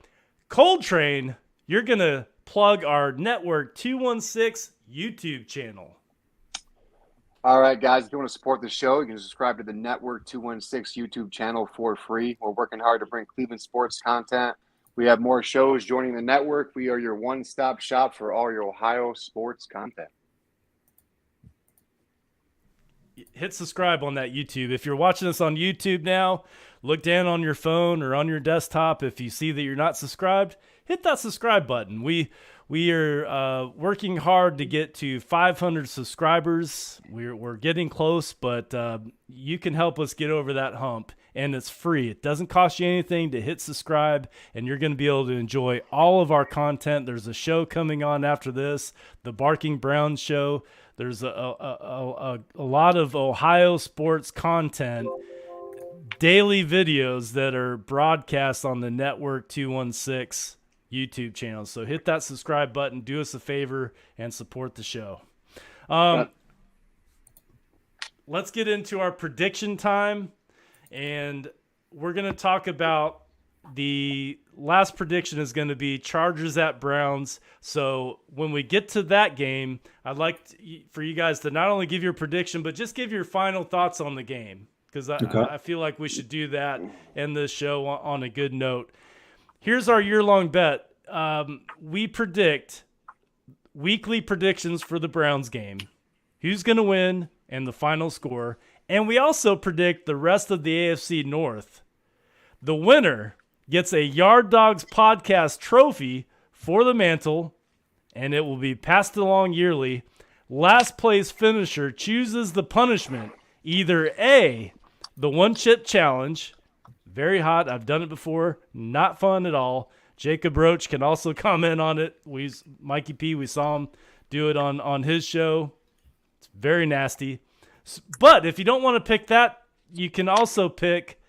Coltrane, you're going to plug our Network 216 YouTube channel. All right, guys, if you want to support the show, you can subscribe to the Network 216 YouTube channel for free. We're working hard to bring Cleveland sports content. We have more shows joining the network. We are your one-stop shop for all your Ohio sports content. Hit subscribe on that YouTube. If you're watching us on YouTube now, look down on your phone or on your desktop. If you see that you're not subscribed, hit that subscribe button. We are working hard to get to 500 subscribers. We're getting close, but you can help us get over that hump, and it's free. It doesn't cost you anything to hit subscribe, and you're going to be able to enjoy all of our content. There's a show coming on after this, the Barking Browns show. There's a lot of Ohio sports content, daily videos that are broadcast on the Network 216 YouTube channel. So hit that subscribe button, do us a favor, and support the show. Let's get into our prediction time, and we're going to talk about the last prediction is going to be Chargers at Browns. So when we get to that game, I'd like for you guys to not only give your prediction, but just give your final thoughts on the game, because I feel like we should do that in this show on a good note. Here's our year-long bet. We predict weekly predictions for the Browns game, who's going to win, and the final score. And we also predict the rest of the AFC North. The winner gets a Yard Dawgs podcast trophy for the mantle, and it will be passed along yearly. Last place finisher chooses the punishment, either A, the one-chip challenge. Very hot. I've done it before. Not fun at all. Jacob Roach can also comment on it. Mikey P, we saw him do it on his show. It's very nasty. But if you don't want to pick that, you can also pick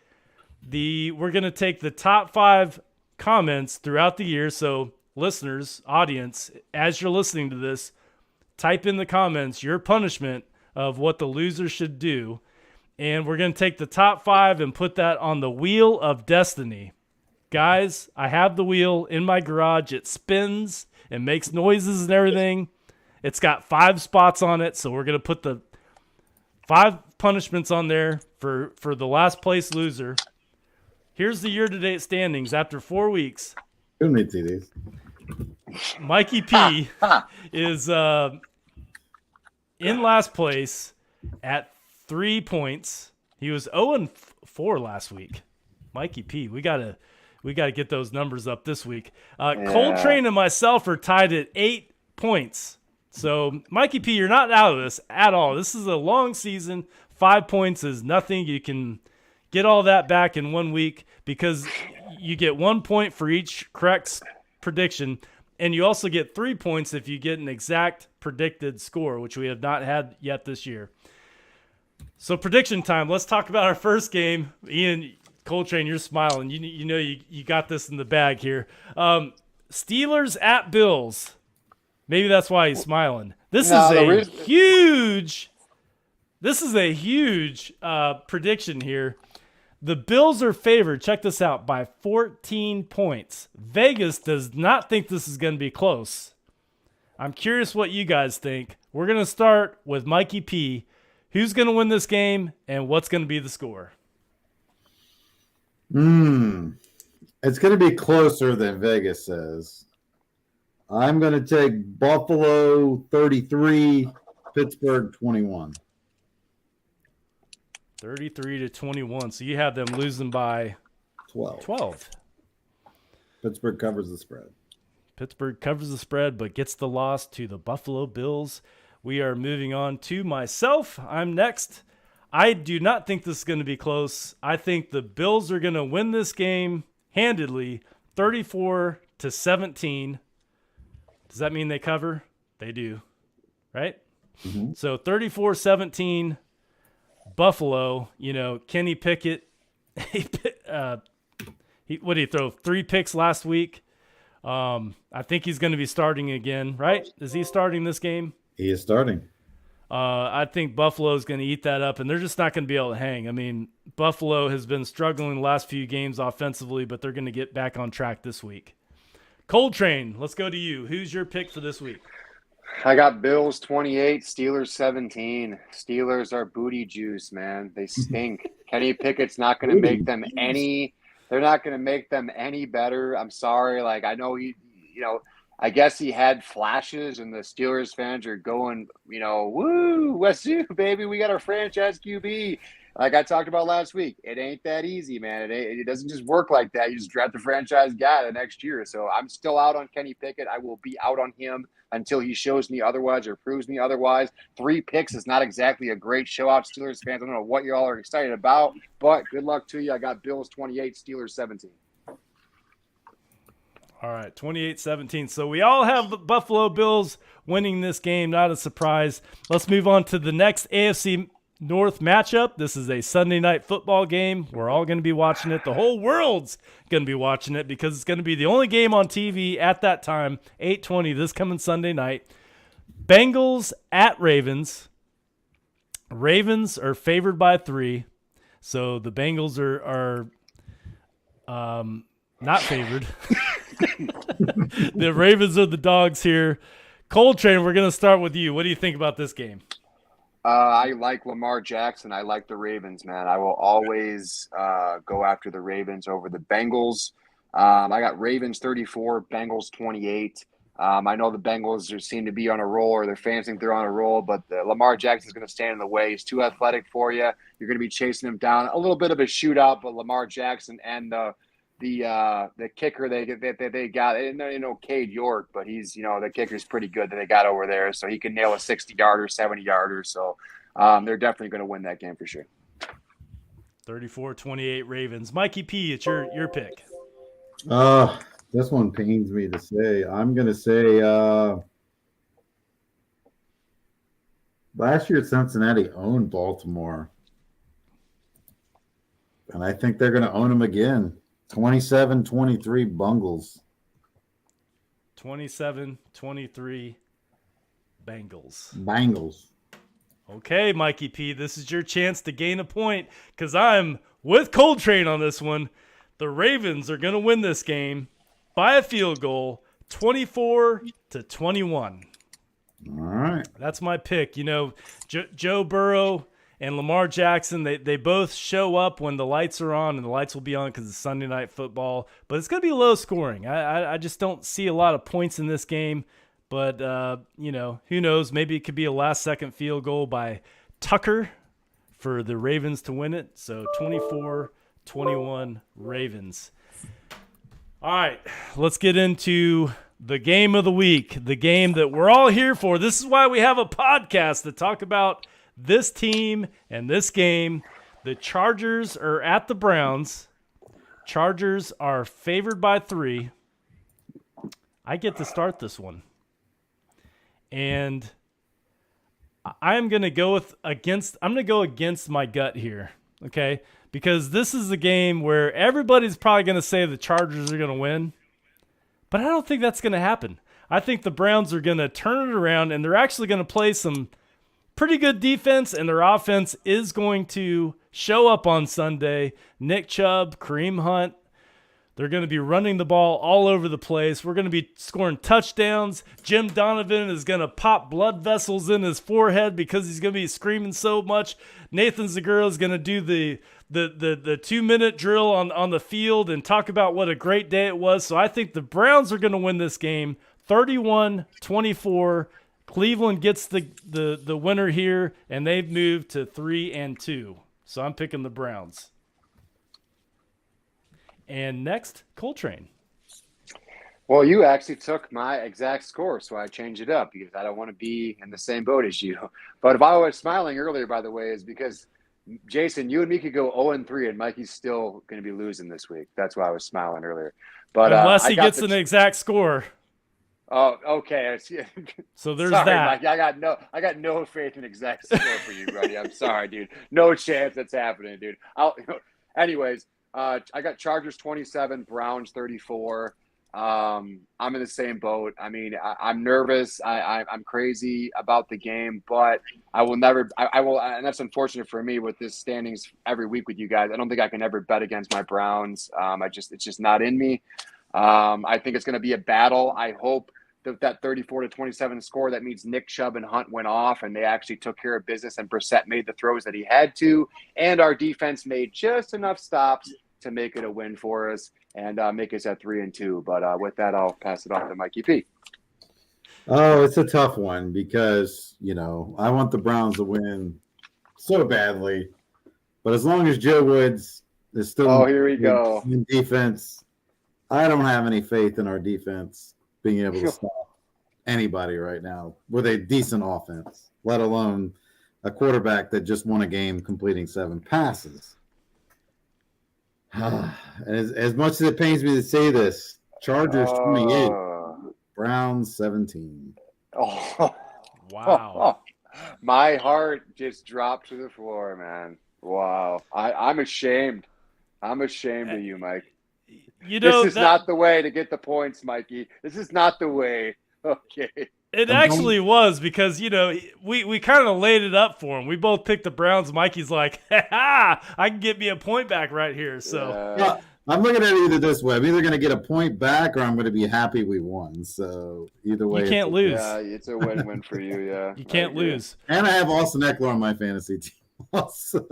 we're going to take the top 5 comments throughout the year. So listeners, audience, as you're listening to this, type in the comments your punishment of what the loser should do. And we're going to take the top 5 and put that on the Wheel of Destiny. Guys, I have the wheel in my garage. It spins and makes noises and everything. It's got 5 spots on it, so we're going to put the 5 punishments on there for the last place loser. Here's the year-to-date standings after 4 weeks. Who needs these? Mikey P is in last place at 3 points. He was 0-4 last week. Mikey P, we gotta get those numbers up this week. Coltrane and myself are tied at 8 points. So Mikey P, you're not out of this at all. This is a long season. 5 points is nothing. You can get all that back in 1 week because you get 1 point for each correct prediction, and you also get 3 points if you get an exact predicted score, which we have not had yet this year. So prediction time. Let's talk about our first game. Ian Coltrane, you're smiling. You know you got this in the bag here. Steelers at Bills. Maybe that's why he's smiling. This is a huge prediction here. The Bills are favored, check this out, by 14 points. Vegas does not think this is going to be close. I'm curious what you guys think. We're going to start with Mikey P. Who's going to win this game, and what's going to be the score? It's going to be closer than Vegas says. I'm going to take Buffalo 33, Pittsburgh 21. 33-21. So you have them losing by 12. Pittsburgh covers the spread. Pittsburgh covers the spread, but gets the loss to the Buffalo Bills. We are moving on to myself. I'm next. I do not think this is going to be close. I think the Bills are going to win this game handedly 34-17. Does that mean they cover? They do, right? Mm-hmm. So 34-17 Buffalo, Kenny Pickett, what did he throw? 3 picks last week. I think he's going to be starting again, right? Is he starting this game? He is starting. I think Buffalo is going to eat that up, and they're just not going to be able to hang. I mean, Buffalo has been struggling the last few games offensively, but they're going to get back on track this week. Coltrane, let's go to you. Who's your pick for this week? I got Bills 28, Steelers 17. Steelers are booty juice, man. They stink. Kenny Pickett's not going to make them any. They're not going to make them any better. I'm sorry. Like, I know I guess he had flashes, and the Steelers fans are going, woo, Wessu, baby, we got our franchise QB. Like I talked about last week, it ain't that easy, man. It doesn't just work like that. You just draft the franchise guy the next year. So I'm still out on Kenny Pickett. I will be out on him until he shows me otherwise or proves me otherwise. 3 picks is not exactly a great show out, Steelers fans. I don't know what you all are excited about, but good luck to you. I got Bills 28, Steelers 17. All right, 28-17. So we all have the Buffalo Bills winning this game. Not a surprise. Let's move on to the next AFC North matchup. This is a Sunday night football game. We're all going to be watching it. The whole world's going to be watching it because it's going to be the only game on TV at that time, 8:20 this coming Sunday night. Bengals at Ravens. Ravens are favored by 3. So the Bengals are not favored. The Ravens are the dogs here. Coltrane, we're going to start with you. What do you think about this game? I like Lamar Jackson. I like the Ravens, man. I will always go after the Ravens over the Bengals. I got Ravens 34, Bengals 28. I know the Bengals seem to be on a roll, or their fans think they're on a roll, but Lamar Jackson is going to stand in the way. He's too athletic for you. You're going to be chasing him down. A little bit of a shootout, but Lamar Jackson and the kicker they got, Cade York, but he's, the kicker's pretty good that they got over there, so he can nail a 60-yarder, 70-yarder. So they're definitely going to win that game for sure. 34-28 Ravens. Mikey P, it's your pick. This one pains me to say. I'm going to say last year Cincinnati owned Baltimore, and I think they're going to own them again. 27-23 Bengals. 27-23 Bengals. Bengals. Okay, Mikey P, this is your chance to gain a point because I'm with Coltrane on this one. The Ravens are going to win this game by a field goal, 24-21. All right. That's my pick. Joe Burrow and Lamar Jackson, they both show up when the lights are on, and the lights will be on because it's Sunday Night Football. But it's going to be low scoring. I just don't see a lot of points in this game. But, who knows? Maybe it could be a last-second field goal by Tucker for the Ravens to win it. So 24-21 Ravens. All right, let's get into the game of the week, the game that we're all here for. This is why we have a podcast to talk about this team and this game. The Chargers are at the Browns. Chargers are favored by 3. I get to start this one. And I'm going to go against my gut here, okay? Because this is a game where everybody's probably going to say the Chargers are going to win. But I don't think that's going to happen. I think the Browns are going to turn it around, and they're actually going to play some pretty good defense, and their offense is going to show up on Sunday. Nick Chubb, Kareem Hunt, they're going to be running the ball all over the place. We're going to be scoring touchdowns. Jim Donovan is going to pop blood vessels in his forehead because he's going to be screaming so much. Nathan Zagura is going to do the 2-minute drill on the field and talk about what a great day it was. So I think the Browns are going to win this game 31-24. Cleveland gets the winner here, and they've moved to 3-2. So I'm picking the Browns. And next, Coltrane. Well, you actually took my exact score, so I changed it up because I don't want to be in the same boat as you. But if I was smiling earlier, by the way, is because Jason, you and me could go 0-3, and Mikey's still going to be losing this week. That's why I was smiling earlier. But unless he gets an exact score. Oh, okay. So there's sorry, that. Mikey, I got no faith in exact score for you, buddy. I'm sorry, dude. No chance that's happening, dude. Anyways, I got Chargers 27, Browns 34. I'm in the same boat. I mean, I'm nervous. I'm crazy about the game, but I will never. I will, and that's unfortunate for me with this standings every week with you guys. I don't think I can ever bet against my Browns. It's just not in me. I think it's going to be a battle. I hope that 34-27 score, that means Nick Chubb and Hunt went off and they actually took care of business and Brissett made the throws that he had to. And our defense made just enough stops to make it a win for us and make us at 3-2. But with that, I'll pass it off to Mikey P. Oh, it's a tough one because, I want the Browns to win so badly. But as long as Joe Woods is still here we go. in defense, I don't have any faith in our defense being able to stop anybody right now with a decent offense, let alone a quarterback that just won a game completing 7 passes. And as much as it pains me to say this, Chargers 28, Browns 17. Oh, wow. My heart just dropped to the floor, man. Wow. I'm ashamed. I'm ashamed of you, Mike. This is not the way to get the points, Mikey. This is not the way. Okay. It actually was because, we kind of laid it up for him. We both picked the Browns. Mikey's like, I can get me a point back right here. So yeah, I'm looking at it either this way. I'm either going to get a point back or I'm going to be happy we won. So either way. You can't lose. Yeah, it's a win-win for you, yeah. You can't lose. And I have Austin Eckler on my fantasy team also.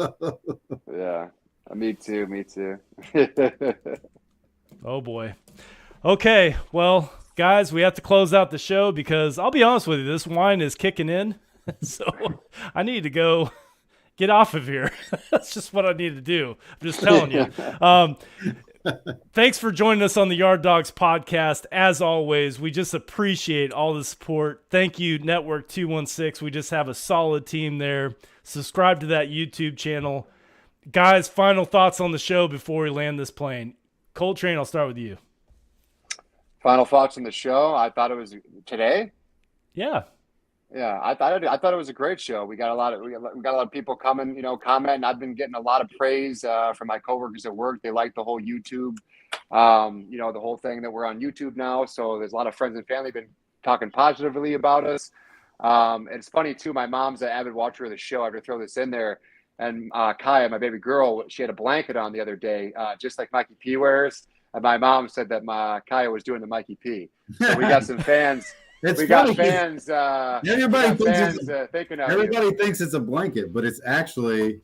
Yeah, me too. Oh, boy. Okay, well, guys, we have to close out the show because I'll be honest with you, this wine is kicking in. So I need to go get off of here. That's just what I need to do. I'm just telling you. Thanks for joining us on the Yard Dogs podcast. As always, we just appreciate all the support. Thank you, Network 216. We just have a solid team there. Subscribe to that YouTube channel. Guys, final thoughts on the show before we land this plane. Coltrane, I'll start with you. Final thoughts on the show. I thought it was today. Yeah. Yeah, I thought it was a great show. We got a lot of people coming, commenting. I've been getting a lot of praise from my coworkers at work. They like the whole YouTube, the whole thing that we're on YouTube now. So there's a lot of friends and family been talking positively about us. And it's funny too. My mom's an avid watcher of the show. I have to throw this in there. And Kaya, my baby girl, she had a blanket on the other day, just like Mikey P wears. And my mom said that Kaya was doing the Mikey P. So we got some fans. Got fans. Everybody thinks it's a blanket, but it's actually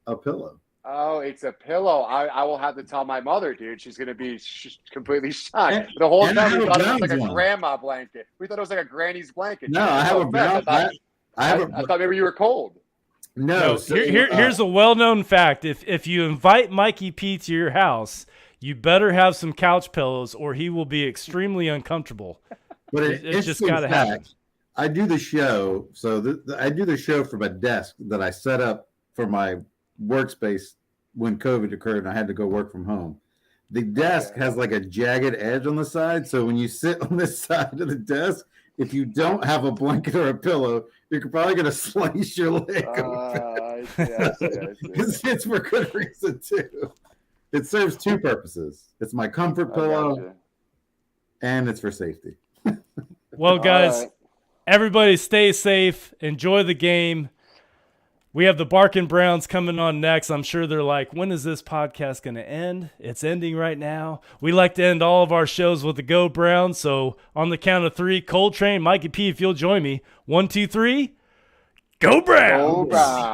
a pillow. Oh, it's a pillow. I will have to tell my mother, dude. She's going to be completely shocked. The whole time we thought it was like a grandma blanket. We thought it was like a granny's blanket. No, I have a brown. I thought maybe you were cold. No. Here's a well-known fact. If you invite Mikey P to your house, you better have some couch pillows or he will be extremely uncomfortable. But it's just got to happen. I do the show. So I do the show from a desk that I set up for my workspace when COVID occurred and I had to go work from home. The desk has like a jagged edge on the side. So when you sit on this side of the desk, if you don't have a blanket or a pillow, you're probably going to slice your leg open. Yes. It's for good reason, too. It serves 2 purposes. It's my comfort pillow, and it's for safety. Well, guys, everybody stay safe. Enjoy the game. We have the Barkin' Browns coming on next. I'm sure they're like, when is this podcast going to end? It's ending right now. We like to end all of our shows with the Go Browns. So on the count of 3, Coltrane, Mikey P, if you'll join me. 1, 2, 3, Go Browns! Go Browns!